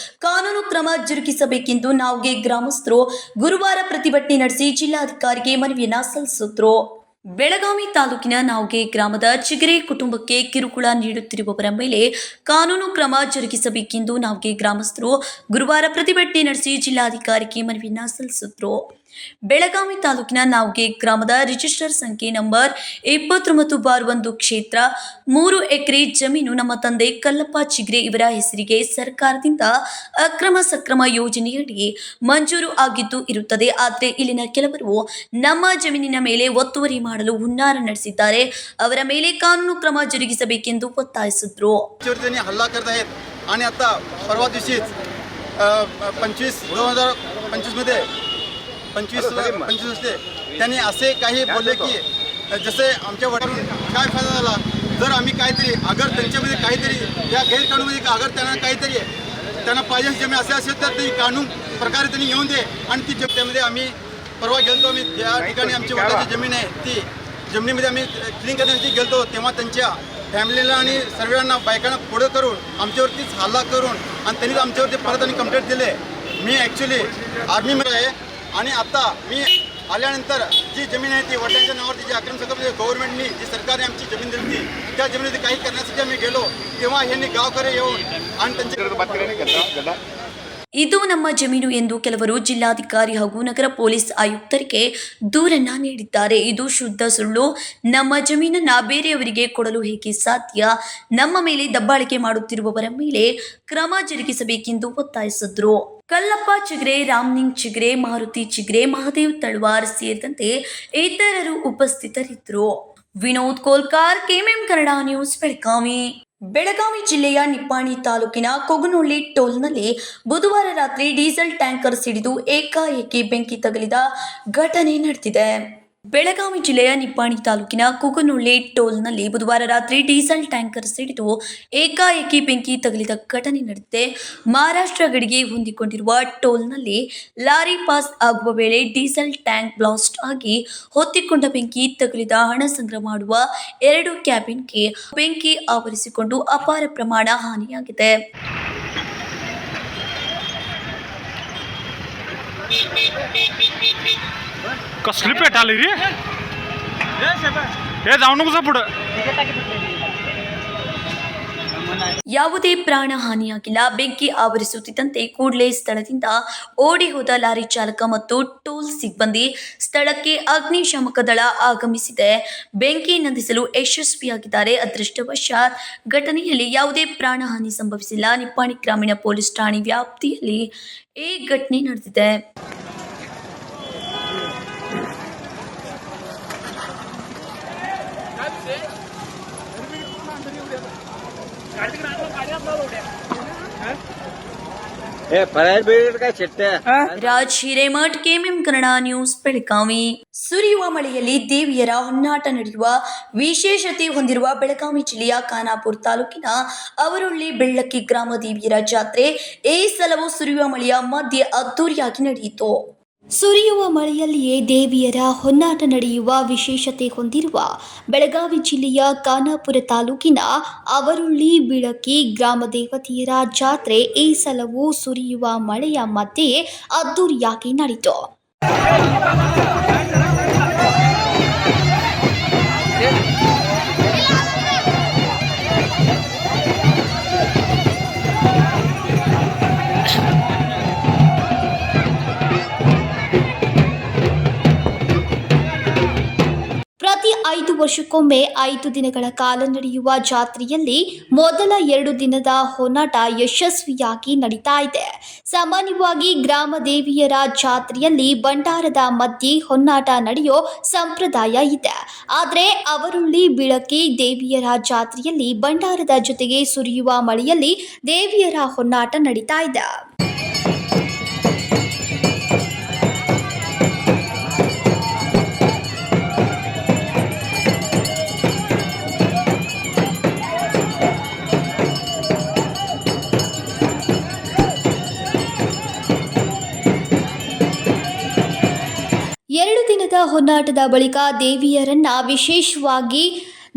ಕಾನೂನು ಕ್ರಮ ಜರುಗಿಸಬೇಕೆಂದು ನಾವ್ಗೆ ಗ್ರಾಮಸ್ಥರು ಗುರುವಾರ ಪ್ರತಿಭಟನೆ ನಡೆಸಿ ಜಿಲ್ಲಾಧಿಕಾರಿಗೆ ಮನವಿಯನ್ನ ಸಲ್ಲಿಸಿದ್ರು. ಬೆಳಗಾವಿ ತಾಲೂಕಿನ ನಾವ್ಗೆ ಗ್ರಾಮದ ಚಿಗರೆ ಕುಟುಂಬಕ್ಕೆ ಕಿರುಕುಳ ನೀಡುತ್ತಿರುವವರ ಮೇಲೆ ಕಾನೂನು ಕ್ರಮ ಜರುಗಿಸಬೇಕೆಂದು ನಾವ್ಗೆ ಗ್ರಾಮಸ್ಥರು ಗುರುವಾರ ಪ್ರತಿಭಟನೆ ನಡೆಸಿ ಜಿಲ್ಲಾಧಿಕಾರಿಗೆ ಮನವಿಯನ್ನ ಸಲ್ಲಿಸಿದ್ರು. ಬೆಳಗಾವಿ ತಾಲೂಕಿನ ನಾವ್ಗೆ ಗ್ರಾಮದ ರಿಜಿಸ್ಟರ್ ಸಂಖ್ಯೆ ನಂಬರ್ 29/1 ಕ್ಷೇತ್ರ 3 ಎಕರೆ ಜಮೀನು ನಮ್ಮ ತಂದೆ ಕಲ್ಲಪ್ಪ ಚಿಗ್ರೆ ಇವರ ಹೆಸರಿಗೆ ಸರ್ಕಾರದಿಂದ ಅಕ್ರಮ ಸಕ್ರಮ ಯೋಜನೆಯಡಿ ಮಂಜೂರು ಆಗಿದ್ದು ಇರುತ್ತದೆ. ಆದರೆ ಇಲ್ಲಿನ ಕೆಲವರು ನಮ್ಮ ಜಮೀನಿನ ಮೇಲೆ ಒತ್ತುವರಿ ಮಾಡಲು ಹುನ್ನಾರ ನಡೆಸಿದ್ದಾರೆ. ಅವರ ಮೇಲೆ ಕಾನೂನು ಕ್ರಮ ಜರುಗಿಸಬೇಕೆಂದು ಒತ್ತಾಯಿಸಿದ್ರು. हल्ला करत आहेत आणि आता परवा दिवशीच 25 त्यांनी असे काही बोलले की जसे आमच्या वडिलांनी काय फायदा झाला जर आम्ही काहीतरी अगर त्यांच्यामध्ये काहीतरी या गैरकानूनमध्ये अगर त्यांना काहीतरी त्यांना पाहिजे जमीन असेल तर ती कानून प्रकारे त्यांनी येऊन दे आणि ती त्यामध्ये आम्ही परवा गेलतो. आम्ही ज्या ठिकाणी आमची वडिलांची जमीन आहे ती जमिनीमध्ये आम्ही क्लीन करण्यासाठी गेलतो, तेव्हा त्यांच्या फॅमिलीला आणि सर्वांना बायकांना पुढं करून आमच्यावरतीच हल्ला करून आणि त्यांनी आमच्यावरती परत आणि कंप्लेंट दिले. मी ॲक्च्युली आर्मीमध्ये आहे आणि आता मी आल्यानंतर जी जमीन आहे ती वडिलांच्या नावावरती जी अक्रम सगळं गव्हर्नमेंटनी जी सरकारने आमची जमीन दिली होती त्या जमिनीमध्ये काही करण्यासाठी आम्ही गेलो, तेव्हा यांनी गावकरी येऊन आणि त्यांच्या ಇದು ನಮ್ಮ ಜಮೀನು ಎಂದು ಕೆಲವರು ಜಿಲ್ಲಾಧಿಕಾರಿ ಹಾಗೂ ನಗರ ಪೊಲೀಸ್ ಆಯುಕ್ತರಿಗೆ ದೂರನ್ನ ನೀಡಿದ್ದಾರೆ. ಇದು ಶುದ್ಧ ಸುಳ್ಳು. ನಮ್ಮ ಜಮೀನನ್ನ ಬೇರೆಯವರಿಗೆ ಕೊಡಲು ಹೇಗೆ ಸಾಧ್ಯ? ನಮ್ಮ ಮೇಲೆ ದಬ್ಬಾಳಿಕೆ ಮಾಡುತ್ತಿರುವವರ ಮೇಲೆ ಕ್ರಮ ಜರುಗಿಸಬೇಕೆಂದು ಒತ್ತಾಯಿಸಿದ್ರು. ಕಲ್ಲಪ್ಪ ಚಿಗ್ರೆ, ರಾಮಲಿಂಗ್ ಚಿಗ್ರೆ, ಮಾರುತಿ ಚಿಗ್ರೆ, ಮಹಾದೇವ್ ತಳವಾರ್ ಸೇರಿದಂತೆ ಇತರರು ಉಪಸ್ಥಿತರಿದ್ದರು. Vinod Kolkar, KMM Kannada news, Belagavi. ಬೆಳಗಾವಿ ಜಿಲ್ಲೆಯ ನಿಪ್ಪಾಣಿ ತಾಲೂಕಿನ ಕೊಗನೊಳ್ಳಿ ಟೋಲ್ನಲ್ಲಿ ಬುಧವಾರ ರಾತ್ರಿ ಡೀಸೆಲ್ ಟ್ಯಾಂಕರ್ ಸಿಡಿದು ಏಕಾಏಕಿ ಬೆಂಕಿ ತಗುಲಿದ ಘಟನೆ ನಡೆದಿದೆ. ಬೆಳಗಾವಿ ಜಿಲ್ಲೆಯ ನಿಪ್ಪಾಣಿ ತಾಲೂಕಿನ ಕೊಗನೊಳ್ಳಿ ಟೋಲ್ನಲ್ಲಿ ಬುಧವಾರ ರಾತ್ರಿ ಡೀಸೆಲ್ ಟ್ಯಾಂಕರ್ ಸಿಡಿದು ಏಕಾಏಕಿ ಬೆಂಕಿ ತಗುಲಿದ ಘಟನೆ ನಡೆದಿದೆ. ಮಹಾರಾಷ್ಟ್ರ ಗಡಿಗೆ ಹೊಂದಿಕೊಂಡಿರುವ ಟೋಲ್ನಲ್ಲಿ ಲಾರಿ ಪಾಸ್ ಆಗುವ ವೇಳೆ ಡೀಸೆಲ್ ಟ್ಯಾಂಕ್ ಬ್ಲಾಸ್ಟ್ ಆಗಿ ಹೊತ್ತಿಕೊಂಡ ಬೆಂಕಿ ತಗುಲಿದ ಹಣ ಸಂಗ್ರಹ ಮಾಡುವ 2 ಕ್ಯಾಬಿನ್ಗೆ ಬೆಂಕಿ ಆವರಿಸಿಕೊಂಡು ಅಪಾರ ಪ್ರಮಾಣ ಹಾನಿಯಾಗಿದೆ. कसली पेट आली रे हे जाऊ नको पुढं. ಯಾವುದೇ ಪ್ರಾಣ ಹಾನಿಯಾಗಿಲ್ಲ. ಬೆಂಕಿ ಆವರಿಸುತ್ತಿದ್ದಂತೆ ಕೂಡಲೇ ಸ್ಥಳದಿಂದ ಓಡಿ ಹೋದ ಲಾರಿ ಚಾಲಕ ಮತ್ತು ಟೋಲ್ ಸಿಬ್ಬಂದಿ ಸ್ಥಳಕ್ಕೆ ಅಗ್ನಿಶಾಮಕ ದಳ ಆಗಮಿಸಿದೆ. ಬೆಂಕಿ ನಂದಿಸಲು ಯಶಸ್ವಿಯಾಗಿದ್ದಾರೆ. ಅದೃಷ್ಟವಶಾತ್ ಘಟನೆಯಲ್ಲಿ ಯಾವುದೇ ಪ್ರಾಣ ಹಾನಿ ಸಂಭವಿಸಿಲ್ಲ. ನಿಪ್ಪಾಣಿ ಗ್ರಾಮೀಣ ಪೊಲೀಸ್ ಠಾಣೆ ವ್ಯಾಪ್ತಿಯಲ್ಲಿ ಈ ಘಟನೆ ನಡೆದಿದೆ. Raj Hiremath, KMM Kannada news, Belagavi. ಸುರಿಯುವ ಮಳೆಯಲ್ಲಿ ದೇವಿಯರ ಹೊನ್ನಾಟ ನಡೆಯುವ ವಿಶೇಷತೆ ಹೊಂದಿರುವ ಬೆಳಗಾವಿ ಜಿಲ್ಲೆಯ ಖಾನಾಪುರ ತಾಲೂಕಿನ ಅವರೊಳ್ಳಿ ಬೆಳ್ಳಕ್ಕಿ ಗ್ರಾಮ ದೇವಿಯರ ಜಾತ್ರೆ ಈ ಸಲವೂ ಸುರಿಯುವ ಮಳೆಯ ಮಧ್ಯೆ ಅದ್ದೂರಿಯಾಗಿ ನಡೆಯಿತು. ಸುರಿಯುವ ಮಳೆಯಲ್ಲಿಯೇ ದೇವಿಯರ ಹೊನ್ನಾಟ ನಡೆಯುವ ವಿಶೇಷತೆ ಹೊಂದಿರುವ ಬೆಳಗಾವಿ ಜಿಲ್ಲೆಯ ಖಾನಾಪುರ ತಾಲೂಕಿನ ಅವರೊಳ್ಳಿ ಬೆಳ್ಳಕ್ಕಿ ಗ್ರಾಮ ದೇವತೆಯರ ಜಾತ್ರೆ ಈ ಸಲವೂ ಸುರಿಯುವ ಮಳೆಯ ಮಧ್ಯೆ ಅದ್ದೂರಿಯಾಗಿ ನಡೆಯಿತು. ಪ್ರತಿ 5 ವರ್ಷಕ್ಕೊಮ್ಮೆ 5 ದಿನಗಳ ಕಾಲ ನಡೆಯುವ ಜಾತ್ರೆಯಲ್ಲಿ ಮೊದಲ 2 ದಿನದ ಹೊನ್ನಾಟ ಯಶಸ್ವಿಯಾಗಿ ನಡೀತಾ ಇದೆ. ಸಾಮಾನ್ಯವಾಗಿ ಗ್ರಾಮ ದೇವಿಯರ ಜಾತ್ರೆಯಲ್ಲಿ ಭಂಡಾರದ ಮಧ್ಯೆ ಹೊನ್ನಾಟ ನಡೆಯೋ ಸಂಪ್ರದಾಯ ಇದೆ. ಆದರೆ ಅವರೊಳ್ಳಿ ಬೆಳ್ಳಕ್ಕಿ ದೇವಿಯರ ಜಾತ್ರೆಯಲ್ಲಿ ಭಂಡಾರದ ಜೊತೆಗೆ ಸುರಿಯುವ ಮಳೆಯಲ್ಲಿ ದೇವಿಯರ ಹೊನ್ನಾಟ ನಡೀತಾ ಇದೆ. ಹೊನ್ನಾಟದ ಬಳಿಕ ದೇವಿಯರನ್ನ ವಿಶೇಷವಾಗಿ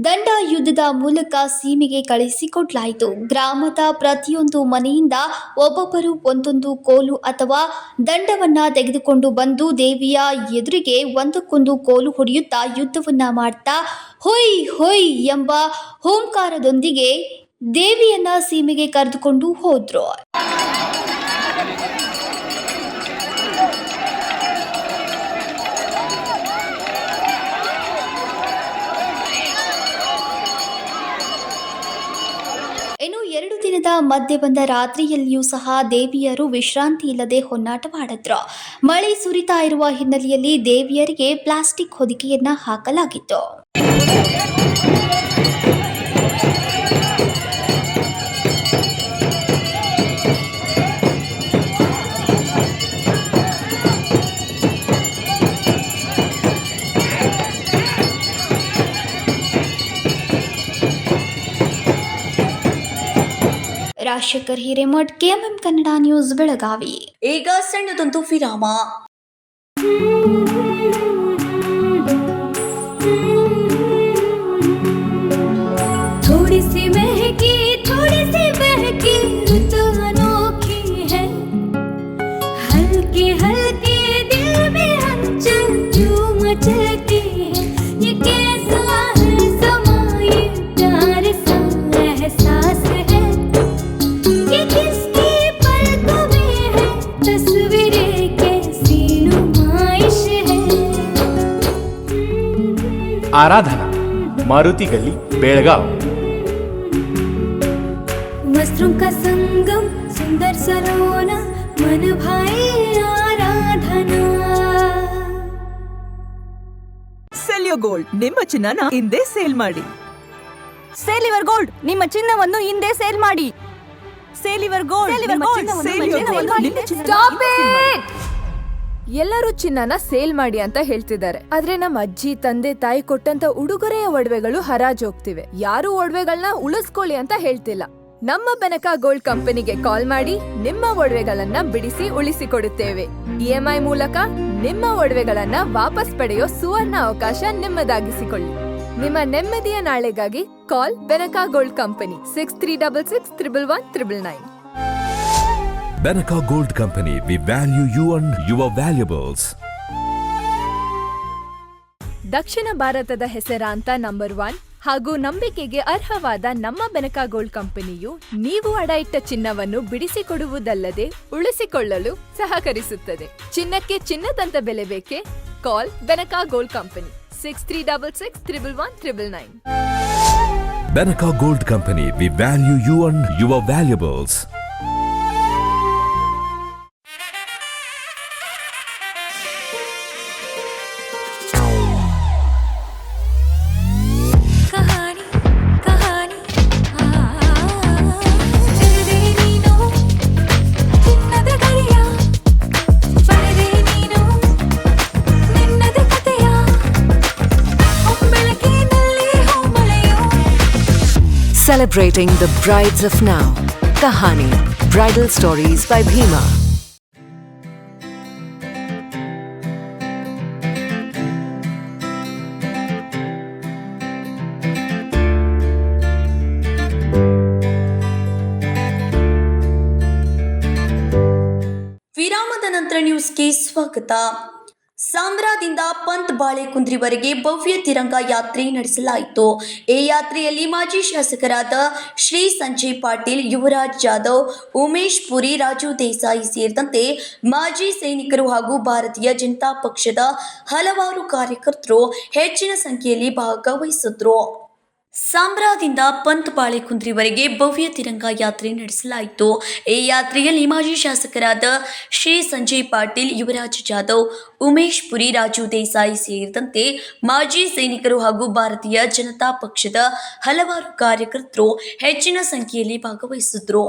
ದಂಡ ಯುದ್ಧದ ಮೂಲಕ ಸೀಮೆಗೆ ಕಳಿಸಿಕೊಡಲಾಯಿತು. ಗ್ರಾಮದ ಪ್ರತಿಯೊಂದು ಮನೆಯಿಂದ ಒಬ್ಬೊಬ್ಬರು ಒಂದೊಂದು ಕೋಲು ಅಥವಾ ದಂಡವನ್ನ ತೆಗೆದುಕೊಂಡು ಬಂದು ದೇವಿಯ ಎದುರಿಗೆ ಒಂದಕ್ಕೊಂದು ಕೋಲು ಹೊಡೆಯುತ್ತಾ ಯುದ್ಧವನ್ನ ಮಾಡ್ತಾ ಹೊಯ್ ಹೊಯ್ ಎಂಬ ಹೋಂಕಾರದೊಂದಿಗೆ ದೇವಿಯನ್ನ ಸೀಮೆಗೆ ಕರೆದುಕೊಂಡು ಹೋದ್ರು. ಇನ್ನು 2 ದಿನದ ಮಧ್ಯೆ ಬಂದ ರಾತ್ರಿಯಲ್ಲಿಯೂ ಸಹ ದೇವಿಯರು ವಿಶ್ರಾಂತಿ ಇಲ್ಲದೆ ಹೊನ್ನಾಟವಾಡಿದ್ರು. ಮಳೆ ಸುರಿತಾ ಇರುವ ಹಿನ್ನೆಲೆಯಲ್ಲಿ ದೇವಿಯರಿಗೆ ಪ್ಲಾಸ್ಟಿಕ್ ಹೊದಿಕೆಯನ್ನ ಹಾಕಲಾಗಿತ್ತು. Rajashekhar Hiremath, KMM Kannada news, Belagavi. ಈಗ ಸಣ್ಣದೊಂದು ವಿರಾಮ. थोड़ी सी महकी थोड़ी सी बहकी रुत अनोखी है, हल्के हल्के दिल में हलचल जो मचलती है, ये कैसा है समा ये प्यार सा एहसास है, ये किसकी पलकों में है आराधना, मारुति गली, बेळगाव. वस्त्रों का संगम, सुंदर सलोना, मन भाए आराधना. ಸೆಲ್ಯೋ ಗೋಲ್ಡ್ ನಿಮ್ಮ ಚಿನ್ನನ ಹಿಂದೆ ಸೇಲ್ ಮಾಡಿ. ಸೇಲಿವರ್ ಗೋಲ್ಡ್ ನಿಮ್ಮ ಚಿನ್ನವನ್ನು ಹಿಂದೆ ಸೇಲ್ ಮಾಡಿ. ಸೇಲಿವರ್ ಗೋಲ್ಡ್ ಎಲ್ಲರೂ ಚಿನ್ನನ ಸೇಲ್ ಮಾಡಿ ಅಂತ ಹೇಳ್ತಿದ್ದಾರೆ. ಆದ್ರೆ ನಮ್ಮ ಅಜ್ಜಿ ತಂದೆ ತಾಯಿ ಕೊಟ್ಟಂತ ಉಡುಗೊರೆಯ ಒಡವೆಗಳು ಹರಾಜ್ ಹೋಗ್ತಿವೆ. ಯಾರು ಒಡವೆಗಳನ್ನ ಉಳಿಸ್ಕೊಳ್ಳಿ ಅಂತ ಹೇಳ್ತಿಲ್ಲ. ನಮ್ಮ ಬೆನಕ ಗೋಲ್ಡ್ ಕಂಪನಿಗೆ ಕಾಲ್ ಮಾಡಿ ನಿಮ್ಮ ಒಡವೆಗಳನ್ನ ಬಿಡಿಸಿ ಉಳಿಸಿಕೊಡುತ್ತೇವೆ. EMI ಮೂಲಕ ನಿಮ್ಮ ಒಡವೆಗಳನ್ನ ವಾಪಸ್ ಪಡೆಯೋ ಸುವರ್ಣ ಅವಕಾಶ ನಿಮ್ಮದಾಗಿಸಿಕೊಳ್ಳಿ. ನಿಮ್ಮ ನೆಮ್ಮದಿಯ ನಾಳೆಗಾಗಿ ಕಾಲ್ Benaka gold company 6366 111 999. Benaka Gold Company, we value you and your valuables. ದಕ್ಷಿಣ ಭಾರತದ ಹೆಸರಾಂತ ನಂಬರ್ 1 ಹಾಗೂ ನಂಬಿಕೆಗೆ ಅರ್ಹವಾದ ನಮ್ಮ ಬೆನಕ ಗೋಲ್ಡ್ ಕಂಪನಿಯು ನೀವು ಅಡ ಇಟ್ಟ ಚಿನ್ನವನ್ನು ಬಿಡಿಸಿಕೊಡುವುದಲ್ಲದೆ ಉಳಿಸಿಕೊಳ್ಳಲು ಸಹಕರಿಸುತ್ತದೆ. ಚಿನ್ನಕ್ಕೆ ಚಿನ್ನದಂತ ಬೆಲೆ ಬೇಕೆ? ಕಾಲ್ Benaka gold company 6366 111 999. Benaka Gold Company, we value you and your valuables. Celebrating the brides of now. Kahani, Bridal Stories by Bhima. ವಿರಾಮದ ನಂತರ ನ್ಯೂಸ್ಗೆ ಸ್ವಾಗತ. ಸಾಂಬ್ರಾದಿಂದ ಪಂತ್ ಬಾಳೆಕುಂದ್ರಿವರೆಗೆ ಭವ್ಯ ತಿರಂಗ ಯಾತ್ರೆ ನಡೆಸಲಾಯಿತು. ಈ ಯಾತ್ರೆಯಲ್ಲಿ ಮಾಜಿ ಶಾಸಕರಾದ ಶ್ರೀ ಸಂಜಯ್ ಪಾಟೀಲ್, ಯುವರಾಜ್ ಜಾಧವ್, ಉಮೇಶ್ ಪುರಿ, ರಾಜು ದೇಸಾಯಿ ಸೇರಿದಂತೆ ಮಾಜಿ ಸೈನಿಕರು ಹಾಗೂ ಭಾರತೀಯ ಜನತಾ ಪಕ್ಷದ ಹಲವಾರು ಕಾರ್ಯಕರ್ತರು ಹೆಚ್ಚಿನ ಸಂಖ್ಯೆಯಲ್ಲಿ ಭಾಗವಹಿಸಿದ್ರು. ಸಾಂಬ್ರಾದಿಂದ ಪಂತ್ ಬಾಳೆಕುಂದ್ರಿವರೆಗೆ ಭವ್ಯ ತಿರಂಗ ಯಾತ್ರೆ ನಡೆಸಲಾಯಿತು. ಈ ಯಾತ್ರೆಯಲ್ಲಿ ಮಾಜಿ ಶಾಸಕರಾದ ಶ್ರೀ ಸಂಜಯ್ ಪಾಟೀಲ್, ಯುವರಾಜ್ ಜಾಧವ್, ಉಮೇಶ್ ಪುರಿ, ರಾಜು ದೇಸಾಯಿ ಸೇರಿದಂತೆ ಮಾಜಿ ಸೈನಿಕರು ಹಾಗೂ ಭಾರತೀಯ ಜನತಾ ಪಕ್ಷದ ಹಲವಾರು ಕಾರ್ಯಕರ್ತರು ಹೆಚ್ಚಿನ ಸಂಖ್ಯೆಯಲ್ಲಿ ಭಾಗವಹಿಸಿದ್ರು.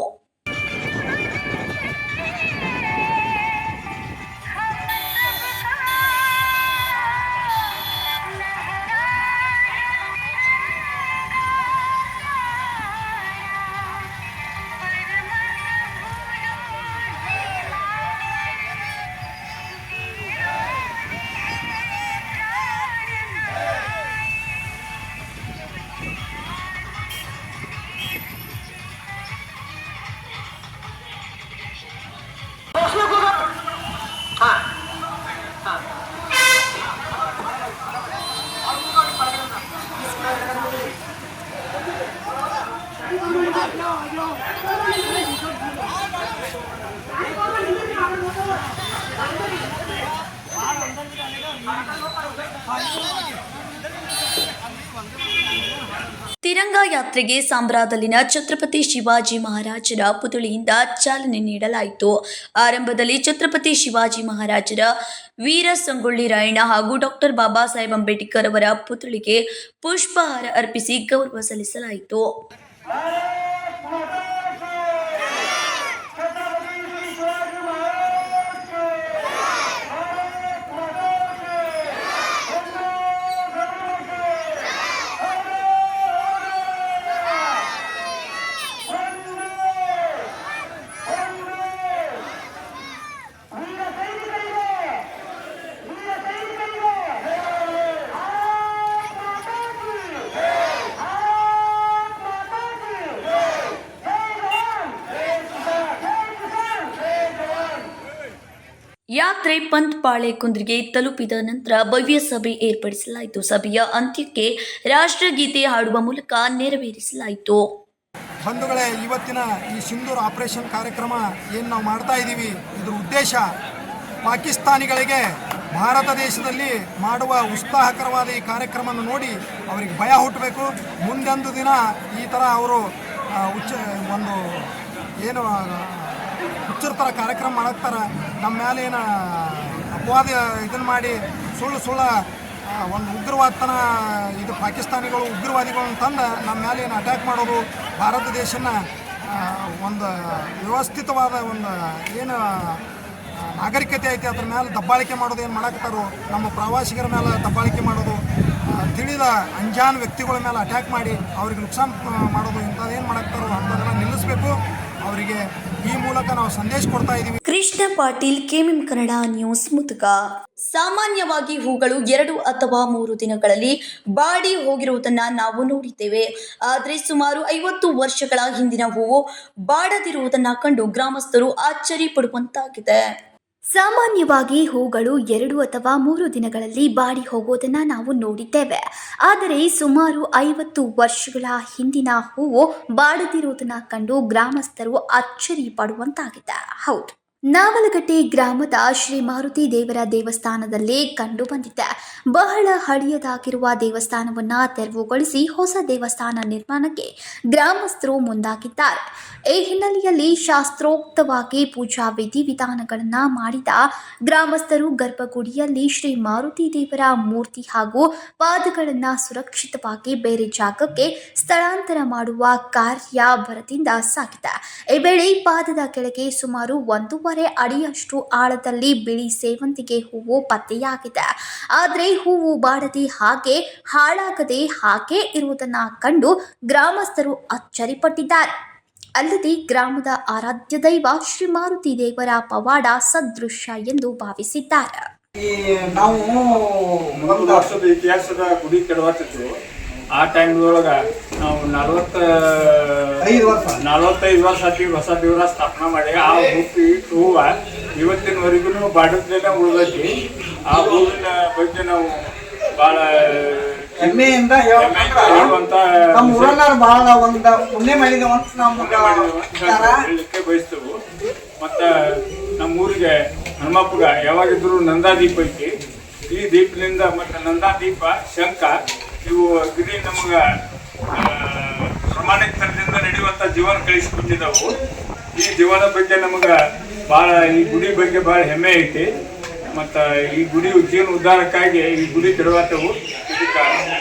ತಿರಂಗ ಯಾತ್ರೆಗೆ ಸಾಂಬ್ರಾದಲ್ಲಿನ ಛತ್ರಪತಿ ಶಿವಾಜಿ ಮಹಾರಾಜರ ಪುತ್ಥಳಿಯಿಂದ ಚಾಲನೆ ನೀಡಲಾಯಿತು. ಆರಂಭದಲ್ಲಿ ಛತ್ರಪತಿ ಶಿವಾಜಿ ಮಹಾರಾಜರ ವೀರ ಸಂಗೊಳ್ಳಿ ರಾಯಣ್ಣ ಹಾಗೂ ಡಾಕ್ಟರ್ ಬಾಬಾ ಸಾಹೇಬ್ ಅಂಬೇಡ್ಕರ್ ಅವರ ಪುತ್ಥಳಿಗೆ ಪುಷ್ಪಹಾರ ಅರ್ಪಿಸಿ ಗೌರವ ಸಲ್ಲಿಸಲಾಯಿತು. ಯಾತ್ರೆ ಪಂತ್ ಬಾಳೆಕುಂದ್ರಿಗೆ ತಲುಪಿದ ನಂತರ ಭವ್ಯ ಸಭೆ ಏರ್ಪಡಿಸಲಾಯಿತು. ಸಭೆಯ ಅಂತ್ಯಕ್ಕೆ ರಾಷ್ಟ್ರಗೀತೆ ಹಾಡುವ ಮೂಲಕ ನೆರವೇರಿಸಲಾಯಿತು. ಬಂಧುಗಳೇ, ಇವತ್ತಿನ ಈ ಸಿಂಧೂರ್ ಆಪರೇಷನ್ ಕಾರ್ಯಕ್ರಮ ಏನು ನಾವು ಮಾಡ್ತಾ ಇದ್ದೀವಿ, ಇದ್ರ ಉದ್ದೇಶ ಪಾಕಿಸ್ತಾನಿಗಳಿಗೆ ಭಾರತ ದೇಶದಲ್ಲಿ ಮಾಡುವ ಉತ್ಸಾಹಕರವಾದ ಈ ಕಾರ್ಯಕ್ರಮವನ್ನು ನೋಡಿ ಅವರಿಗೆ ಭಯ ಹುಟ್ಟಬೇಕು. ಮುಂದೊಂದು ದಿನ ಈ ಥರ ಅವರು ಒಂದು ಏನು ಹುಚ್ಚರ ಥರ ಕಾರ್ಯಕ್ರಮ ಮಾಡಕ್ತಾರೆ, ನಮ್ಮ ಮೇಲೆ ಏನು ಅಪವಾದ ಇದನ್ನು ಮಾಡಿ ಸುಳ್ಳು ಒಂದು ಉಗ್ರವಾದತನ ಇದು ಪಾಕಿಸ್ತಾನಿಗಳು ಉಗ್ರವಾದಿಗಳನ್ನು ತಂದು ನಮ್ಮ ಮೇಲೆ ಏನು ಅಟ್ಯಾಕ್ ಮಾಡೋದು, ಭಾರತ ದೇಶನ ಒಂದು ವ್ಯವಸ್ಥಿತವಾದ ಒಂದು ಏನು ನಾಗರಿಕತೆ ಐತಿ ಅದ್ರ ಮೇಲೆ ದಬ್ಬಾಳಿಕೆ ಮಾಡೋದು ಏನು ಮಾಡಾಕತ್ತಾರೋ, ನಮ್ಮ ಪ್ರವಾಸಿಗರ ಮೇಲೆ ದಬ್ಬಾಳಿಕೆ ಮಾಡೋದು, ತಿಳಿದ ಅಂಜಾನ್ ವ್ಯಕ್ತಿಗಳ ಮೇಲೆ ಅಟ್ಯಾಕ್ ಮಾಡಿ ಅವ್ರಿಗೆ ನುಕ್ಸಾನ್ ಮಾಡೋದು ಇಂಥದ್ದೇನು ಮಾಡಾಕ್ತಾರೋ ಅಂಥದನ್ನ ನಿಲ್ಲಿಸಬೇಕು. ಅವರಿಗೆ ಈ ಮೂಲಕ ನಾವು ಸಂದೇಶ ಕೊಡ್ತಾ ಇದ್ದೀವಿ. Krishna Patil, KMM Kannada news, Mutuka. ಸಾಮಾನ್ಯವಾಗಿ ಹೂಗಳು 2 ಅಥವಾ 3 ದಿನಗಳಲ್ಲಿ ಬಾಡಿ ಹೋಗಿರುವುದನ್ನು ನಾವು ನೋಡಿದ್ದೇವೆ. ಆದರೆ ಸುಮಾರು 50 ವರ್ಷಗಳ ಹಿಂದಿನ ಹೂವು ಬಾಡದಿರುವುದನ್ನು ಕಂಡು ಗ್ರಾಮಸ್ಥರು ಆಶ್ಚರ್ಯ ಪಡುವಂತಾಗಿದೆ. ಸಾಮಾನ್ಯವಾಗಿ ಹೂಗಳು 2 ಅಥವಾ 3 ದಿನಗಳಲ್ಲಿ ಬಾಡಿ ಹೋಗೋದನ್ನ ನಾವು ನೋಡಿದ್ದೇವೆ. ಆದರೆ ಸುಮಾರು 50 ವರ್ಷಗಳ ಹಿಂದಿನ ಹೂವು ಬಾಡದಿರುವುದನ್ನ ಕಂಡು ಗ್ರಾಮಸ್ಥರು ಅಚ್ಚರಿ ಪಡುವಂತಾಗಿದೆ. ಹೌದು, ನಾವಲಗಟ್ಟೆ ಗ್ರಾಮದ ಶ್ರೀ ಮಾರುತಿ ದೇವರ ದೇವಸ್ಥಾನದಲ್ಲಿ ಕಂಡು ಬಂದಿದೆ. ಬಹಳ ಹಳೆಯದಾಗಿರುವ ದೇವಸ್ಥಾನವನ್ನ ತೆರವುಗೊಳಿಸಿ ಹೊಸ ದೇವಸ್ಥಾನ ನಿರ್ಮಾಣಕ್ಕೆ ಗ್ರಾಮಸ್ಥರು ಮುಂದಾಗಿದ್ದಾರೆ. ಈ ಹಿನ್ನೆಲೆಯಲ್ಲಿ ಶಾಸ್ತ್ರೋಕ್ತವಾಗಿ ಪೂಜಾ ವಿಧಿವಿಧಾನಗಳನ್ನು ಮಾಡಿದ ಗ್ರಾಮಸ್ಥರು ಗರ್ಭಗುಡಿಯಲ್ಲಿ ಶ್ರೀ ಮಾರುತಿ ದೇವರ ಮೂರ್ತಿ ಹಾಗೂ ಪಾದಗಳನ್ನು ಸುರಕ್ಷಿತವಾಗಿ ಬೇರೆ ಜಾಗಕ್ಕೆ ಸ್ಥಳಾಂತರ ಮಾಡುವ ಕಾರ್ಯ ಭರದಿಂದ ಸಾಗಿದೆ. ಈ ವೇಳೆ ಪಾದದ ಕೆಳಗೆ ಸುಮಾರು 1.5 ಅಡಿಯಷ್ಟು ಆಳದಲ್ಲಿ ಬಿಳಿ ಸೇವಂತಿಗೆ ಹೂವು ಪತ್ತೆಯಾಗಿದೆ. ಆದರೆ ಹೂವು ಬಾಡದೆ ಹಾಗೆ ಹಾಳಾಗದೆ ಹಾಗೆ ಇರುವುದನ್ನು ಕಂಡು ಗ್ರಾಮಸ್ಥರು ಅಚ್ಚರಿಪಟ್ಟಿದ್ದಾರೆ. ಅಲ್ಲದೆ ಗ್ರಾಮದ ಆರಾಧ್ಯ ದೈವ ಶ್ರೀ ಮಾರುತಿ ದೇವರ ಪವಾಡ ಸದೃಶ್ಯ ಎಂದು ಭಾವಿಸಿದ್ದಾರೆ. ನಾವು 1 ವರ್ಷದ ಇತಿಹಾಸದ ಗುಡಿ ಕೆಡವತ್ತಿತ್ತು. ಆ ಟೈಮ್ದೊಳಗೆ ನಾವು 45 ವರ್ಷ ಆಗಿ ಹೊಸ ದೇವರ ಸ್ಥಾಪನೆ ಮಾಡಿ ಆ ಹೂವು ಇವತ್ತಿನವರೆಗೂ ಬಾಡದಲ್ಲೇ ಉಳಿದೈತಿ. ಆ ಹೂವಿನ ಬಗ್ಗೆ ನಾವು ಭಾಳ ಹೆಮ್ಮೆಯಿಂದ ಹೇಳುವಂತ ಬಹಳ ಒಂದು ಪುಣ್ಯ ಮಾಡಿದೇವಂತ ನಾವು ಹೇಳಲಿಕ್ಕೆ ಬಯಸ್ತೇವೆ. ಮತ್ತು ನಮ್ಮೂರಿಗೆ ಹನುಮಪ್ಪಗ ಯಾವಾಗಿದ್ರು ನಂದಾದೀಪ ಐತಿ. ಈ ದೀಪದಿಂದ ಮತ್ತು ನಂದಾದೀಪ, ಶಂಖ ಇವು ಗಿರಿ ನಮಗೆ ಪ್ರಮಾಣಿತರದಿಂದ ನಡೆಯುವಂಥ ಜೀವನ ಕಳಿಸಿಕೊಟ್ಟಿದ್ದವು. ಈ ಜೀವನ ಬಗ್ಗೆ ನಮಗೆ ಭಾಳ ಈ ಗುಡಿ ಬಗ್ಗೆ ಭಾಳ ಹೆಮ್ಮೆ ಐತಿ. ಮತ್ತು ಈ ಗುಡಿ ಜೀವನ ಉದ್ಧಾರಕ್ಕಾಗಿ ಈ ಗುಡಿ ಕೆಡವತ್ತವು. ಇದಕ್ಕೆ